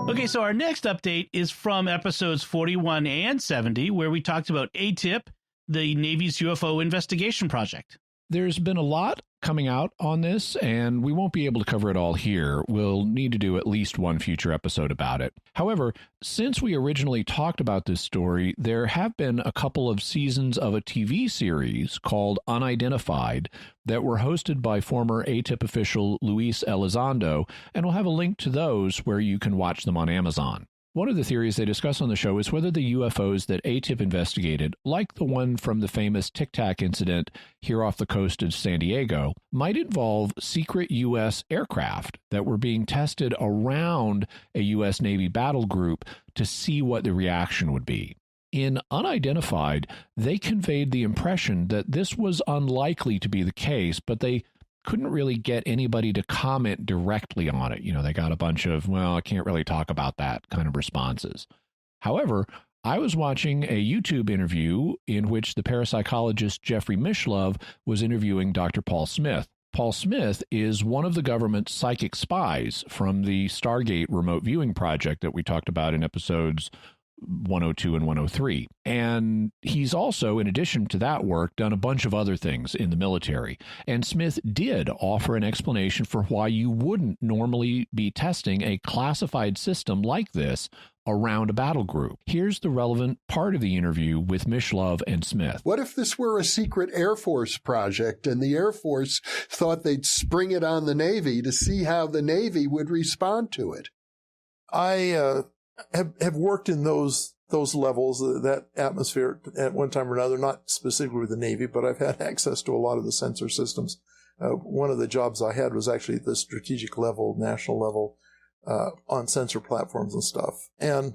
Okay, so our next update is from episodes 41 and 70, where we talked about ATIP, the Navy's UFO investigation project. There's been a lot coming out on this, and we won't be able to cover it all here. We'll need to do at least one future episode about it. However, since we originally talked about this story, there have been a couple of seasons of a TV series called Unidentified that were hosted by former ATIP official Luis Elizondo, and we'll have a link to those where you can watch them on Amazon. One of the theories they discuss on the show is whether the UFOs that ATIP investigated, like the one from the famous Tic Tac incident here off the coast of San Diego, might involve secret U.S. aircraft that were being tested around a U.S. Navy battle group to see what the reaction would be. In Unidentified, they conveyed the impression that this was unlikely to be the case, but they couldn't really get anybody to comment directly on it. You know, they got a bunch of, well, I can't really talk about that kind of responses. However, I was watching a YouTube interview in which the parapsychologist Jeffrey Mishlove was interviewing Dr. Paul Smith. Paul Smith is one of the government's psychic spies from the Stargate remote viewing project that we talked about in episodes 102 and 103. And he's also, in addition to that work, done a bunch of other things in the military. And Smith did offer an explanation for why you wouldn't normally be testing a classified system like this around a battle group. Here's the relevant part of the interview with Mishlove and Smith. What if this were a secret Air Force project and the Air Force thought they'd spring it on the Navy to see how the Navy would respond to it? I have worked in those levels, that atmosphere at one time or another, not specifically with the Navy, but I've had access to a lot of the sensor systems. One of the jobs I had was actually at the strategic level, national level, on sensor platforms and stuff. And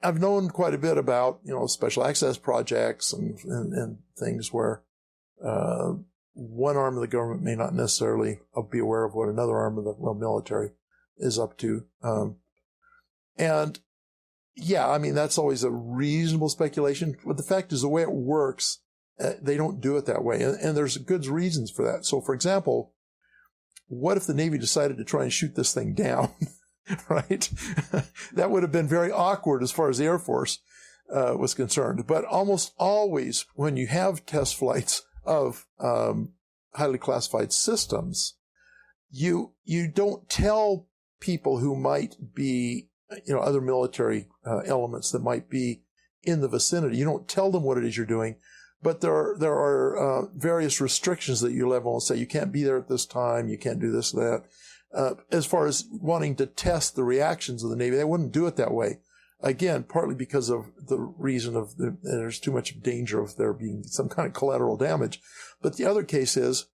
I've known quite a bit about, special access projects and things where one arm of the government may not necessarily be aware of what another arm of the military is up to. And yeah, I mean, that's always a reasonable speculation. But the fact is, the way it works, they don't do it that way. And there's good reasons for that. So, for example, what if the Navy decided to try and shoot this thing down, right? That would have been very awkward as far as the Air Force was concerned. But almost always when you have test flights of highly classified systems, you don't tell people who might be other military elements that might be in the vicinity. You don't tell them what it is you're doing, but there are various restrictions that you level and say you can't be there at this time, you can't do this, that. As far as wanting to test the reactions of the Navy, they wouldn't do it that way. Again, partly because of the reason of there's too much danger of there being some kind of collateral damage. But the other case is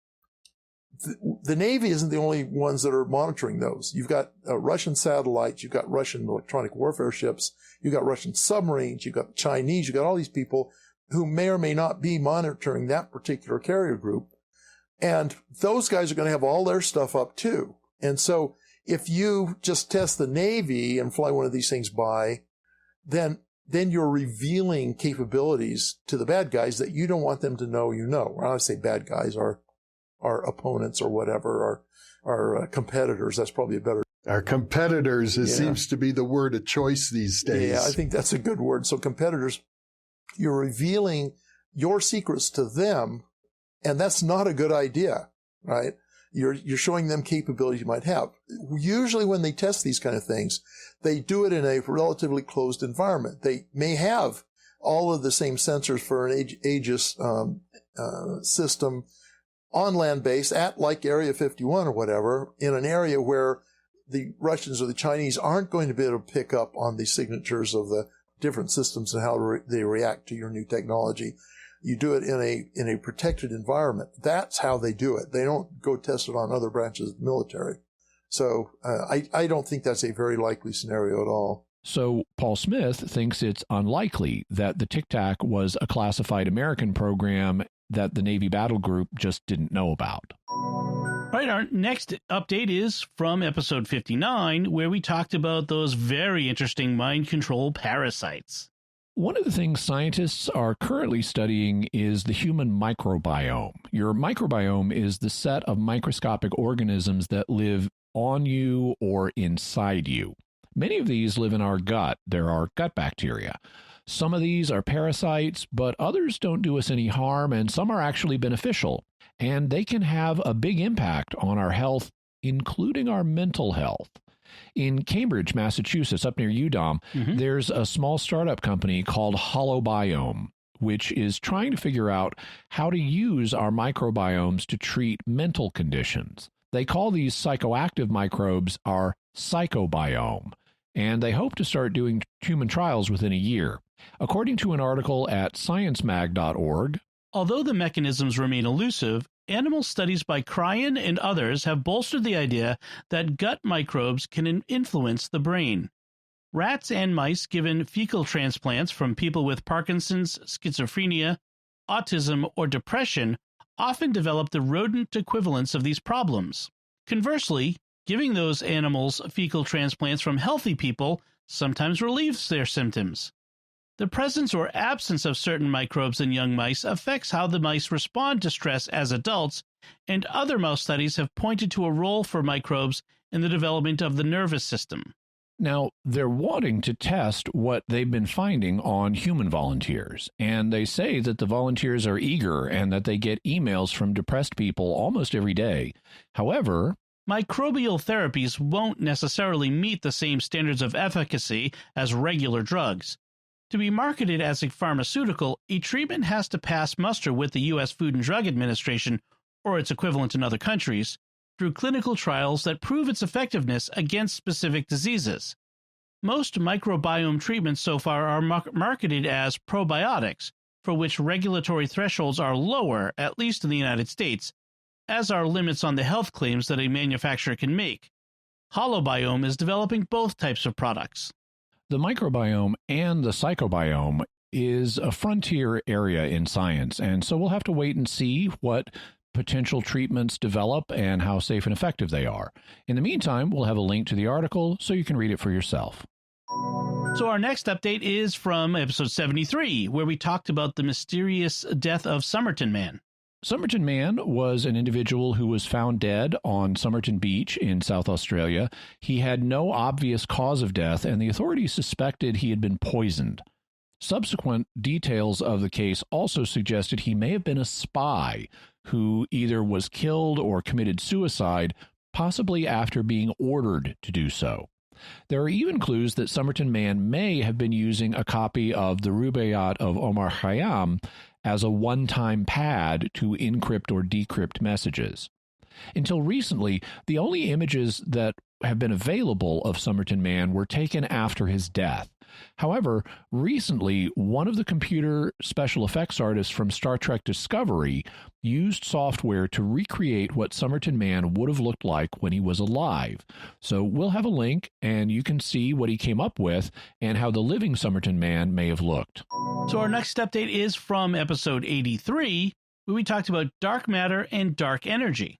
the Navy isn't the only ones that are monitoring those. You've got Russian satellites, you've got Russian electronic warfare ships, you've got Russian submarines, you've got Chinese, you've got all these people who may or may not be monitoring that particular carrier group. And those guys are going to have all their stuff up too. And so if you just test the Navy and fly one of these things by, then you're revealing capabilities to the bad guys that you don't want them to know you know. When I say bad guys, our opponents or whatever, our competitors, that's probably a better. Our competitors, it seems to be the word of choice these days. Yeah, I think that's a good word. So competitors, you're revealing your secrets to them, and that's not a good idea, right? You're showing them capabilities you might have. Usually when they test these kind of things, they do it in a relatively closed environment. They may have all of the same sensors for an Aegis system on land base at like Area 51 or whatever, in an area where the Russians or the Chinese aren't going to be able to pick up on the signatures of the different systems and how they react to your new technology. You do it in a protected environment. That's how they do it. They don't go test it on other branches of the military. So I don't think that's a very likely scenario at all. So Paul Smith thinks it's unlikely that the Tic Tac was a classified American program that the Navy Battle Group just didn't know about. Right, our next update is from episode 59, where we talked about those very interesting mind control parasites. One of the things scientists are currently studying is the human microbiome. Your microbiome is the set of microscopic organisms that live on you or inside you. Many of these live in our gut. There are gut bacteria. Some of these are parasites, but others don't do us any harm, and some are actually beneficial. And they can have a big impact on our health, including our mental health. In Cambridge, Massachusetts, up near UDOM, there's a small startup company called HoloBiome, which is trying to figure out how to use our microbiomes to treat mental conditions. They call these psychoactive microbes our psychobiome, and they hope to start doing human trials within a year. According to an article at sciencemag.org, although the mechanisms remain elusive, animal studies by Krantz and others have bolstered the idea that gut microbes can influence the brain. Rats and mice given fecal transplants from people with Parkinson's, schizophrenia, autism, or depression often develop the rodent equivalents of these problems. Conversely, giving those animals fecal transplants from healthy people sometimes relieves their symptoms. The presence or absence of certain microbes in young mice affects how the mice respond to stress as adults, and other mouse studies have pointed to a role for microbes in the development of the nervous system. Now, they're wanting to test what they've been finding on human volunteers, and they say that the volunteers are eager and that they get emails from depressed people almost every day. However, microbial therapies won't necessarily meet the same standards of efficacy as regular drugs. To be marketed as a pharmaceutical, a treatment has to pass muster with the U.S. Food and Drug Administration, or its equivalent in other countries, through clinical trials that prove its effectiveness against specific diseases. Most microbiome treatments so far are marketed as probiotics, for which regulatory thresholds are lower, at least in the United States, as are limits on the health claims that a manufacturer can make. HoloBiome is developing both types of products. the microbiome and the psychobiome is a frontier area in science, and so we'll have to wait and see what potential treatments develop and how safe and effective they are. In the meantime, we'll have a link to the article so you can read it for yourself. So our next update is from episode 73, where we talked about the mysterious death of Somerton Man. Somerton Man was an individual who was found dead on Somerton Beach in South Australia. He had no obvious cause of death, and the authorities suspected he had been poisoned. Subsequent details of the case also suggested he may have been a spy who either was killed or committed suicide, possibly after being ordered to do so. There are even clues that Somerton Man may have been using a copy of the Rubaiyat of Omar Khayyam as a one-time pad to encrypt or decrypt messages. Until recently, the only images that have been available of Somerton Man were taken after his death. However, recently, one of the computer special effects artists from Star Trek Discovery used software to recreate what Somerton Man would have looked like when he was alive. So we'll have a link, and you can see what he came up with and how the living Somerton Man may have looked. So our next update is from episode 83, where we talked about dark matter and dark energy.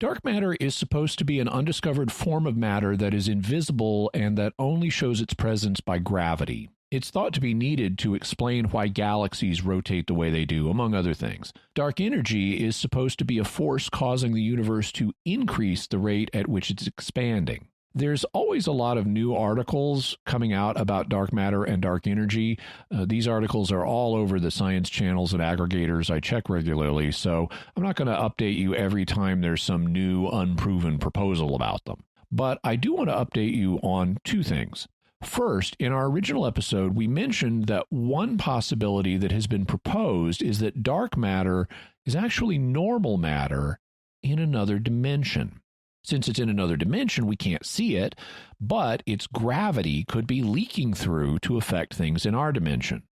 Dark matter is supposed to be an undiscovered form of matter that is invisible and that only shows its presence by gravity. It's thought to be needed to explain why galaxies rotate the way they do, among other things. Dark energy is supposed to be a force causing the universe to increase the rate at which it's expanding. There's always a lot of new articles coming out about dark matter and dark energy. These articles are all over the science channels and aggregators I check regularly, so I'm not going to update you every time there's some new unproven proposal about them. But I do want to update you on two things. First, in our original episode, we mentioned that one possibility that has been proposed is that dark matter is actually normal matter in another dimension. Since it's in another dimension, we can't see it, but its gravity could be leaking through to affect things in our dimension.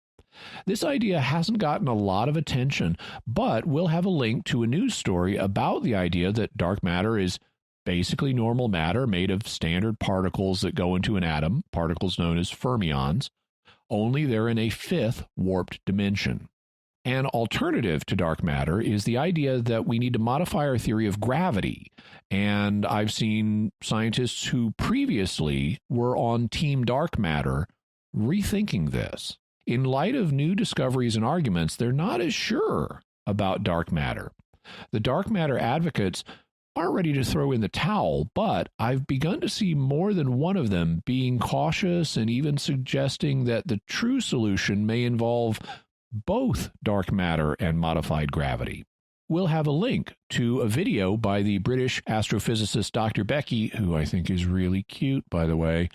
This idea hasn't gotten a lot of attention, but we'll have a link to a news story about the idea that dark matter is basically normal matter made of standard particles that go into an atom, particles known as fermions, only they're in a fifth warped dimension. An alternative to dark matter is the idea that we need to modify our theory of gravity. And I've seen scientists who previously were on Team Dark Matter rethinking this. In light of new discoveries and arguments, they're not as sure about dark matter. The dark matter advocates aren't ready to throw in the towel, but I've begun to see more than one of them being cautious and even suggesting that the true solution may involve both dark matter and modified gravity. We'll have a link to a video by the British astrophysicist Dr. Becky, who I think is really cute, by the way,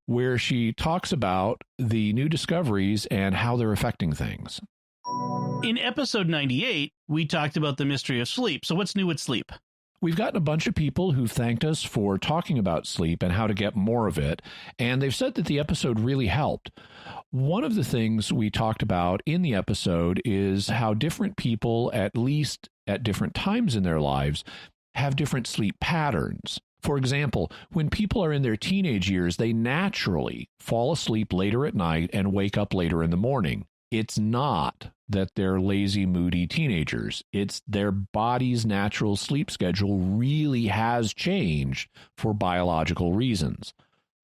where she talks about the new discoveries and how they're affecting things. In episode 98, we talked about the mystery of sleep. So what's new with sleep? We've gotten a bunch of people who've thanked us for talking about sleep and how to get more of it, and they've said that the episode really helped. One of the things we talked about in the episode is how different people, at least at different times in their lives, have different sleep patterns. For example, when people are in their teenage years, they naturally fall asleep later at night and wake up later in the morning. It's not that they're lazy, moody teenagers. It's their body's natural sleep schedule really has changed for biological reasons.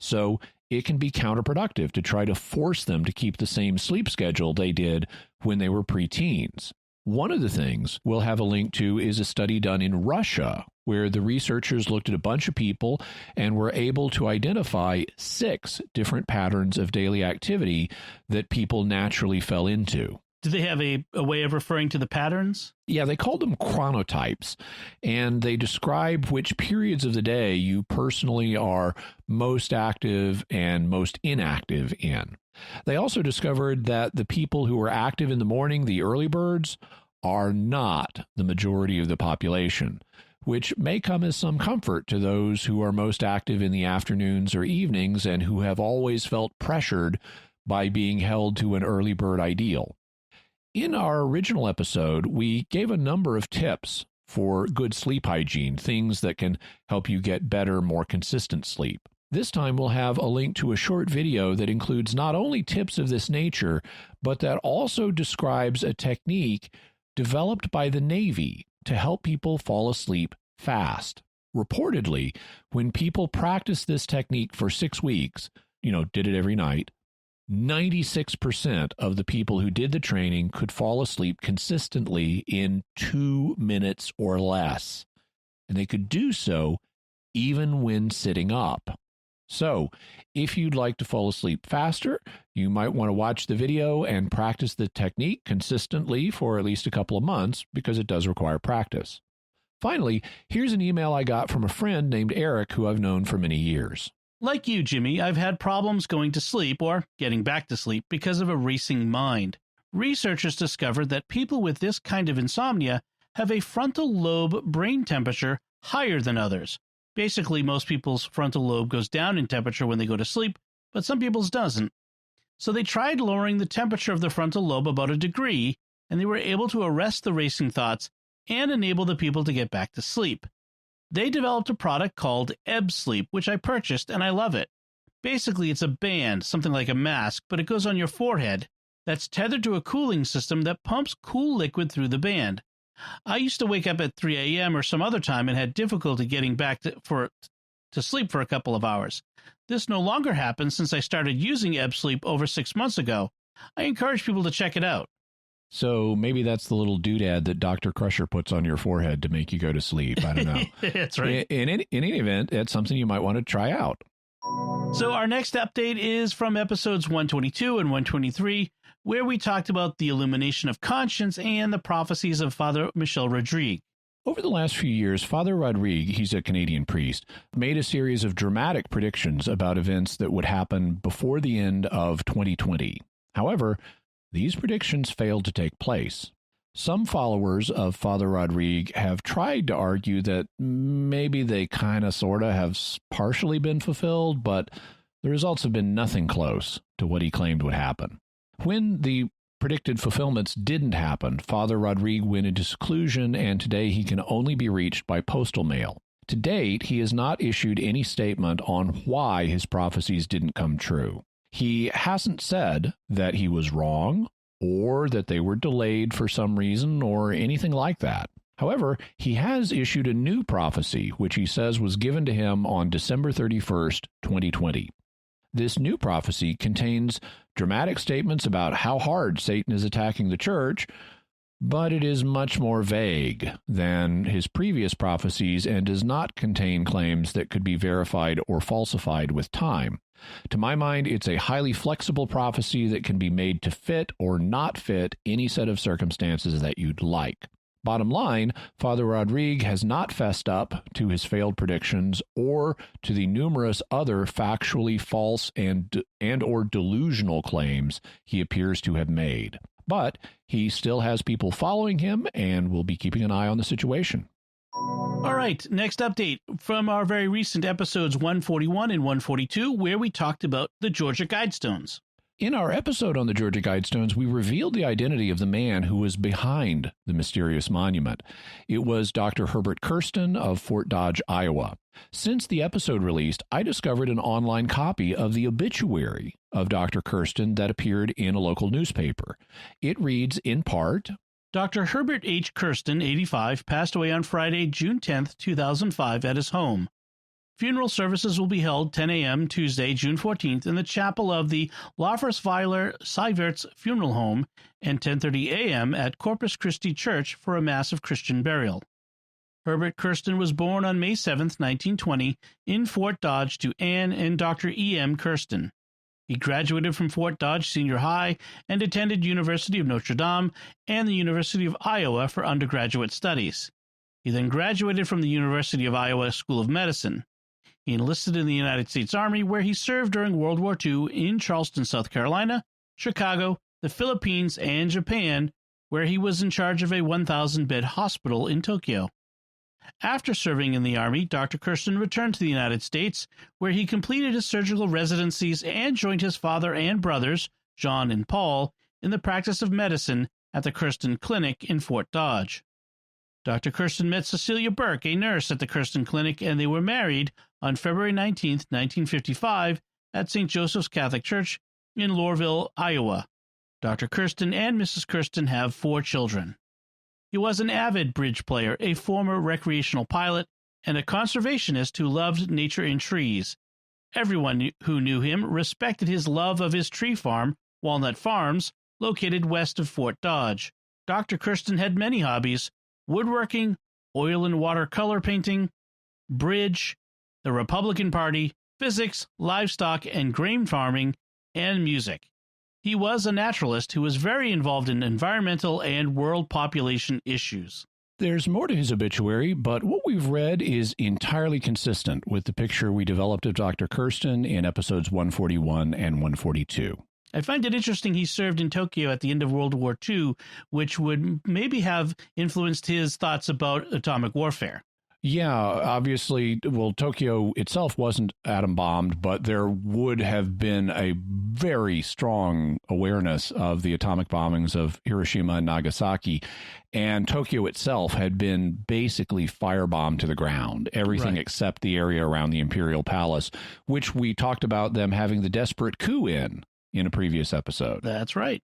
So it can be counterproductive to try to force them to keep the same sleep schedule they did when they were preteens. One of the things we'll have a link to is a study done in Russia, where the researchers looked at a bunch of people and were able to identify 6 different patterns of daily activity that people naturally fell into. Do they have a way of referring to the patterns? Yeah, they called them chronotypes, and they describe which periods of the day you personally are most active and most inactive in. They also discovered that the people who were active in the morning, the early birds, are not the majority of the population, which may come as some comfort to those who are most active in the afternoons or evenings and who have always felt pressured by being held to an early bird ideal. In our original episode, we gave a number of tips for good sleep hygiene, things that can help you get better, more consistent sleep. This time we'll have a link to a short video that includes not only tips of this nature, but that also describes a technique developed by the Navy to help people fall asleep fast. Reportedly, when people practiced this technique for 6 weeks, did it every night, 96% of the people who did the training could fall asleep consistently in 2 minutes or less. And they could do so even when sitting up. So, if you'd like to fall asleep faster, you might want to watch the video and practice the technique consistently for at least a couple of months, because it does require practice. Finally, here's an email I got from a friend named Eric who I've known for many years. Like you, Jimmy, I've had problems going to sleep or getting back to sleep because of a racing mind. Researchers discovered that people with this kind of insomnia have a frontal lobe brain temperature higher than others. Basically, most people's frontal lobe goes down in temperature when they go to sleep, but some people's doesn't. So they tried lowering the temperature of the frontal lobe about a degree, and they were able to arrest the racing thoughts and enable the people to get back to sleep. They developed a product called Ebb Sleep, which I purchased, and I love it. Basically, it's a band, something like a mask, but it goes on your forehead, that's tethered to a cooling system that pumps cool liquid through the band. I used to wake up at 3 a.m. or some other time and had difficulty getting back to sleep for a couple of hours. This no longer happens since I started using Ebb Sleep over 6 months ago. I encourage people to check it out. So maybe that's the little doodad that Dr. Crusher puts on your forehead to make you go to sleep. I don't know. That's right. In any event, that's something you might want to try out. So our next update is from episodes 122 and 123, where we talked about the illumination of conscience and the prophecies of Father Michel Rodrigue. Over the last few years, Father Rodrigue, he's a Canadian priest, made a series of dramatic predictions about events that would happen before the end of 2020. However, these predictions failed to take place. Some followers of Father Rodrigue have tried to argue that maybe they kind of sort of have partially been fulfilled, but the results have been nothing close to what he claimed would happen. When the predicted fulfillments didn't happen, Father Rodrigue went into seclusion, and today he can only be reached by postal mail. To date, he has not issued any statement on why his prophecies didn't come true. He hasn't said that he was wrong or that they were delayed for some reason or anything like that. However, he has issued a new prophecy, which he says was given to him on December 31st, 2020. This new prophecy contains dramatic statements about how hard Satan is attacking the church, but it is much more vague than his previous prophecies and does not contain claims that could be verified or falsified with time. To my mind, it's a highly flexible prophecy that can be made to fit or not fit any set of circumstances that you'd like. Bottom line, Father Rodrigue has not fessed up to his failed predictions or to the numerous other factually false and or delusional claims he appears to have made. But he still has people following him and will be keeping an eye on the situation. All right, next update from our very recent episodes 141 and 142, where we talked about the Georgia Guidestones. In our episode on the Georgia Guidestones, we revealed the identity of the man who was behind the mysterious monument. It was Dr. Herbert Kirsten of Fort Dodge, Iowa. Since the episode released, I discovered an online copy of the obituary of Dr. Kirsten that appeared in a local newspaper. It reads in part, Dr. Herbert H. Kirsten, 85, passed away on Friday, June 10, 2005, at his home. Funeral services will be held 10 a.m. Tuesday, June 14th, in the chapel of the Laufersweiler Seiverts Funeral Home and 10:30 a.m. at Corpus Christi Church for a mass of Christian burial. Herbert Kirsten was born on May 7, 1920, in Fort Dodge to Ann and Dr. E.M. Kirsten. He graduated from Fort Dodge Senior High and attended University of Notre Dame and the University of Iowa for undergraduate studies. He then graduated from the University of Iowa School of Medicine. He enlisted in the United States Army, where he served during World War II in Charleston, South Carolina, Chicago, the Philippines, and Japan, where he was in charge of a 1,000-bed hospital in Tokyo. After serving in the Army, Dr. Kirsten returned to the United States, where he completed his surgical residencies and joined his father and brothers, John and Paul, in the practice of medicine at the Kirsten Clinic in Fort Dodge. Dr. Kirsten met Cecilia Burke, a nurse at the Kirsten Clinic, and they were married on February 19, 1955, at St. Joseph's Catholic Church in Lorville, Iowa. Dr. Kirsten and Mrs. Kirsten have 4 children. He was an avid bridge player, a former recreational pilot, and a conservationist who loved nature and trees. Everyone who knew him respected his love of his tree farm, Walnut Farms, located west of Fort Dodge. Dr. Kirsten had many hobbies: woodworking, oil and watercolor painting, bridge, the Republican Party, physics, livestock and grain farming, and music. He was a naturalist who was very involved in environmental and world population issues. There's more to his obituary, but what we've read is entirely consistent with the picture we developed of Dr. Kirsten in episodes 141 and 142. I find it interesting he served in Tokyo at the end of World War II, which would maybe have influenced his thoughts about atomic warfare. Yeah, obviously, well, Tokyo itself wasn't atom bombed, but there would have been a very strong awareness of the atomic bombings of Hiroshima and Nagasaki. And Tokyo itself had been basically firebombed to the ground, everything Right. except the area around the Imperial Palace, which we talked about them having the desperate coup in a previous episode. That's right.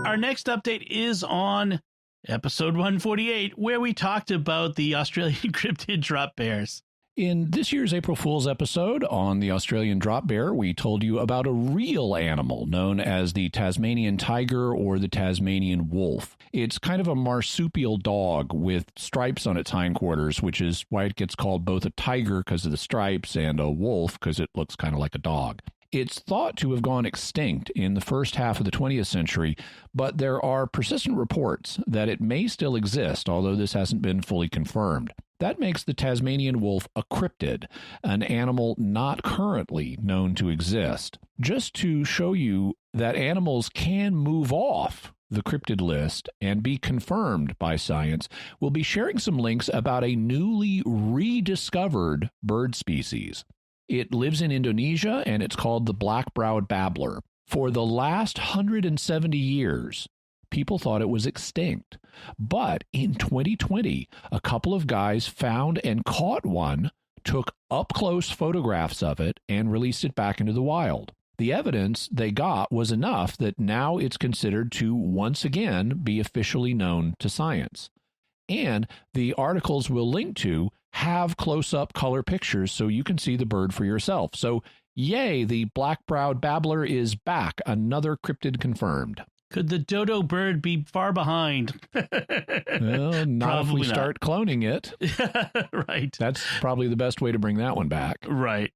Our next update is on episode 148, where we talked about the Australian cryptid drop bears. In this year's April Fool's episode on the Australian drop bear, we told you about a real animal known as the Tasmanian tiger or the Tasmanian wolf. It's kind of a marsupial dog with stripes on its hindquarters, which is why it gets called both a tiger because of the stripes and a wolf because it looks kind of like a dog. It's thought to have gone extinct in the first half of the 20th century, but there are persistent reports that it may still exist, although this hasn't been fully confirmed. That makes the Tasmanian wolf a cryptid, an animal not currently known to exist. Just to show you that animals can move off the cryptid list and be confirmed by science, we'll be sharing some links about a newly rediscovered bird species. It lives in Indonesia, and it's called the black-browed babbler. For the last 170 years, people thought it was extinct. But in 2020, a couple of guys found and caught one, took up-close photographs of it, and released it back into the wild. The evidence they got was enough that now it's considered to once again be officially known to science. And the articles we'll link to have close-up color pictures so you can see the bird for yourself. So, yay, the black-browed babbler is back. Another cryptid confirmed. Could the dodo bird be far behind? Well, not if we start cloning it. Right. That's probably the best way to bring that one back. Right.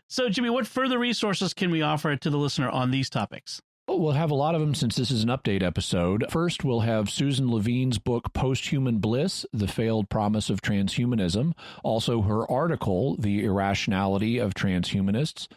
So, Jimmy, what further resources can we offer to the listener on these topics? We'll have a lot of them since this is an update episode. First, we'll have Susan Levine's book, Post-Human Bliss, The Failed Promise of Transhumanism. Also, her article, The Irrationality of Transhumanists.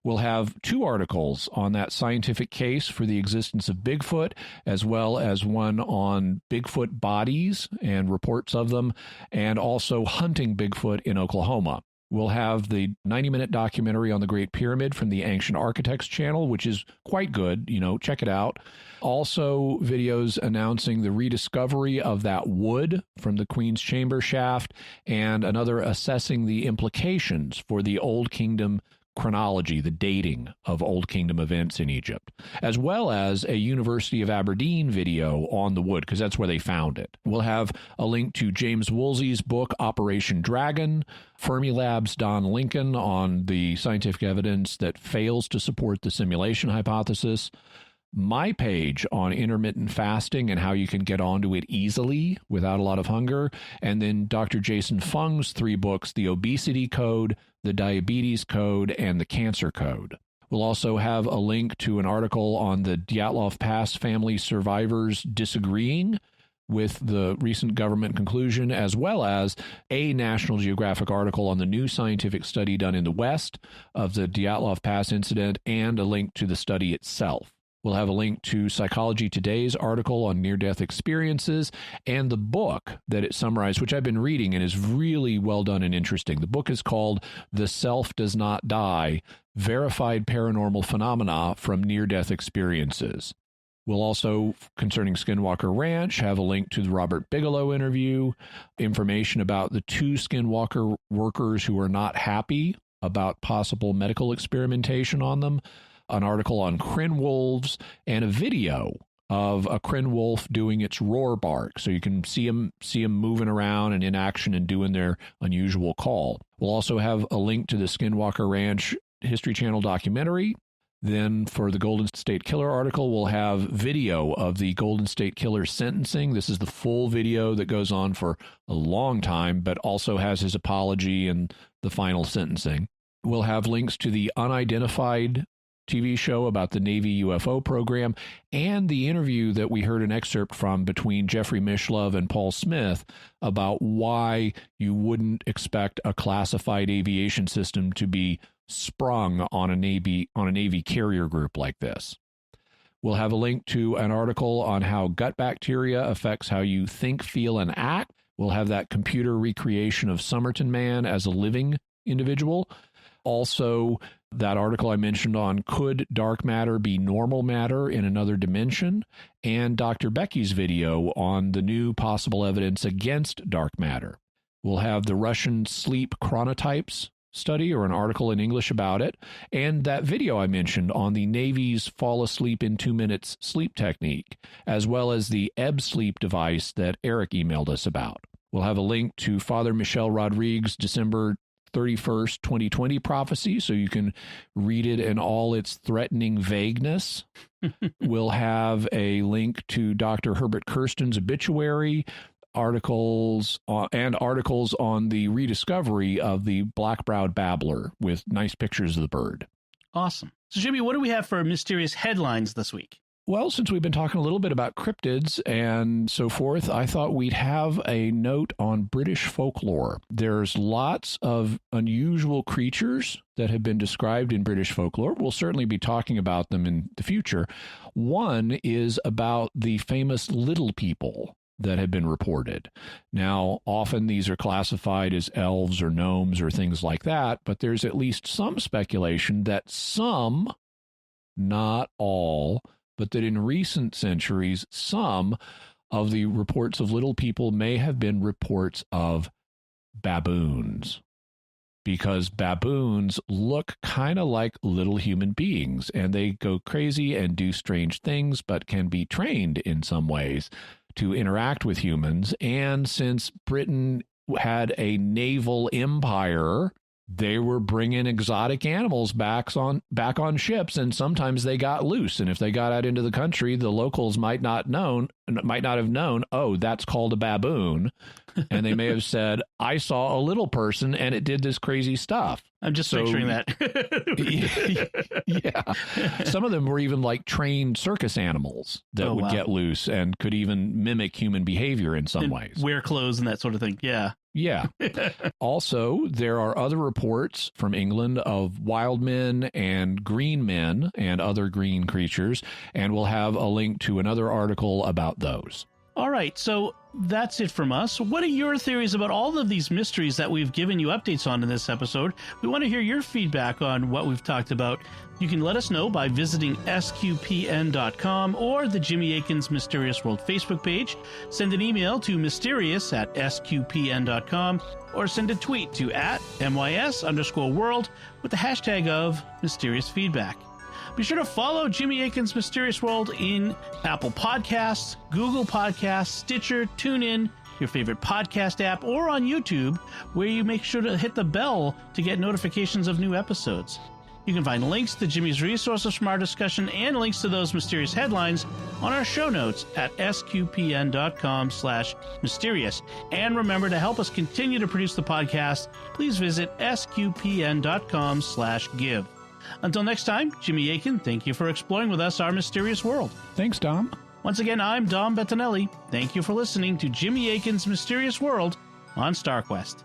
We'll have 2 articles on that scientific case for the existence of Bigfoot, as well as one on Bigfoot bodies and reports of them, and also hunting Bigfoot in Oklahoma. We'll have the 90-minute documentary on the Great Pyramid from the Ancient Architects channel, which is quite good. Check it out. Also, videos announcing the rediscovery of that wood from the Queen's Chamber shaft, and another assessing the implications for the Old Kingdom chronology, the dating of Old Kingdom events in Egypt, as well as a University of Aberdeen video on the wood, because that's where they found it. We'll have a link to James Woolsey's book, Operation Dragon, Fermilab's Don Lincoln on the scientific evidence that fails to support the simulation hypothesis, my page on intermittent fasting and how you can get onto it easily without a lot of hunger, and then Dr. Jason Fung's 3 books, The Obesity Code, The Diabetes Code, and The Cancer Code. We'll also have a link to an article on the Dyatlov Pass family survivors disagreeing with the recent government conclusion, as well as a National Geographic article on the new scientific study done in the West of the Dyatlov Pass incident, and a link to the study itself. We'll have a link to Psychology Today's article on near-death experiences and the book that it summarized, which I've been reading and is really well done and interesting. The book is called The Self Does Not Die, Verified Paranormal Phenomena from Near-Death Experiences. We'll also, concerning Skinwalker Ranch, have a link to the Robert Bigelow interview, information about the 2 Skinwalker workers who are not happy about possible medical experimentation on them, an article on Kryn wolves, and a video of a Kryn wolf doing its roar bark. So you can see them moving around and in action and doing their unusual call. We'll also have a link to the Skinwalker Ranch History Channel documentary. Then for the Golden State Killer article, we'll have video of the Golden State Killer sentencing. This is the full video that goes on for a long time, but also has his apology and the final sentencing. We'll have links to the Unidentified TV show about the Navy UFO program, and the interview that we heard an excerpt from between Jeffrey Mishlove and Paul Smith about why you wouldn't expect a classified aviation system to be sprung on a Navy carrier group like this. We'll have a link to an article on how gut bacteria affects how you think, feel, and act. We'll have that computer recreation of Somerton Man as a living individual. Also, that article I mentioned on could dark matter be normal matter in another dimension, and Dr. Becky's video on the new possible evidence against dark matter. We'll have the Russian sleep chronotypes study, or an article in English about it, and that video I mentioned on the Navy's fall asleep in 2 minutes sleep technique, as well as the Ebb sleep device that Eric emailed us about. We'll have a link to Father Michel Rodriguez's December 31st, 2020 prophecy, so you can read it in all its threatening vagueness. We'll have a link to Dr. Herbert Kirsten's obituary, articles on the rediscovery of the black-browed babbler with nice pictures of the bird. Awesome. So, Jimmy, what do we have for mysterious headlines this week? Well, since we've been talking a little bit about cryptids and so forth, I thought we'd have a note on British folklore. There's lots of unusual creatures that have been described in British folklore. We'll certainly be talking about them in the future. One is about the famous little people that have been reported. Now, often these are classified as elves or gnomes or things like that, but there's at least some speculation that some, not all, but that in recent centuries, some of the reports of little people may have been reports of baboons, because baboons look kind of like little human beings, and they go crazy and do strange things, but can be trained in some ways to interact with humans. And since Britain had a naval empire, they were bringing exotic animals back on ships, and sometimes they got loose. And if they got out into the country, the locals might not have known, oh, that's called a baboon. And they may have said, I saw a little person and it did this crazy stuff. I'm just picturing that. Yeah. Some of them were even like trained circus animals that would get loose and could even mimic human behavior in some ways. Wear clothes and that sort of thing. Yeah. Yeah. Also, there are other reports from England of wild men and green men and other green creatures, and we'll have a link to another article about those. All right, so that's it from us. What are your theories about all of these mysteries that we've given you updates on in this episode? We want to hear your feedback on what we've talked about. You can let us know by visiting sqpn.com or the Jimmy Akin's Mysterious World Facebook page. Send an email to mysterious@sqpn.com or send a tweet to @MYS_world with the hashtag of mysterious feedback. Be sure to follow Jimmy Akin's Mysterious World in Apple Podcasts, Google Podcasts, Stitcher, TuneIn, your favorite podcast app, or on YouTube, where you make sure to hit the bell to get notifications of new episodes. You can find links to Jimmy's resources from our discussion and links to those mysterious headlines on our show notes at sqpn.com/mysterious. And remember, to help us continue to produce the podcast, please visit sqpn.com/give. Until next time, Jimmy Akin, thank you for exploring with us our mysterious world. Thanks, Dom. Once again, I'm Dom Bettinelli. Thank you for listening to Jimmy Akin's Mysterious World on StarQuest.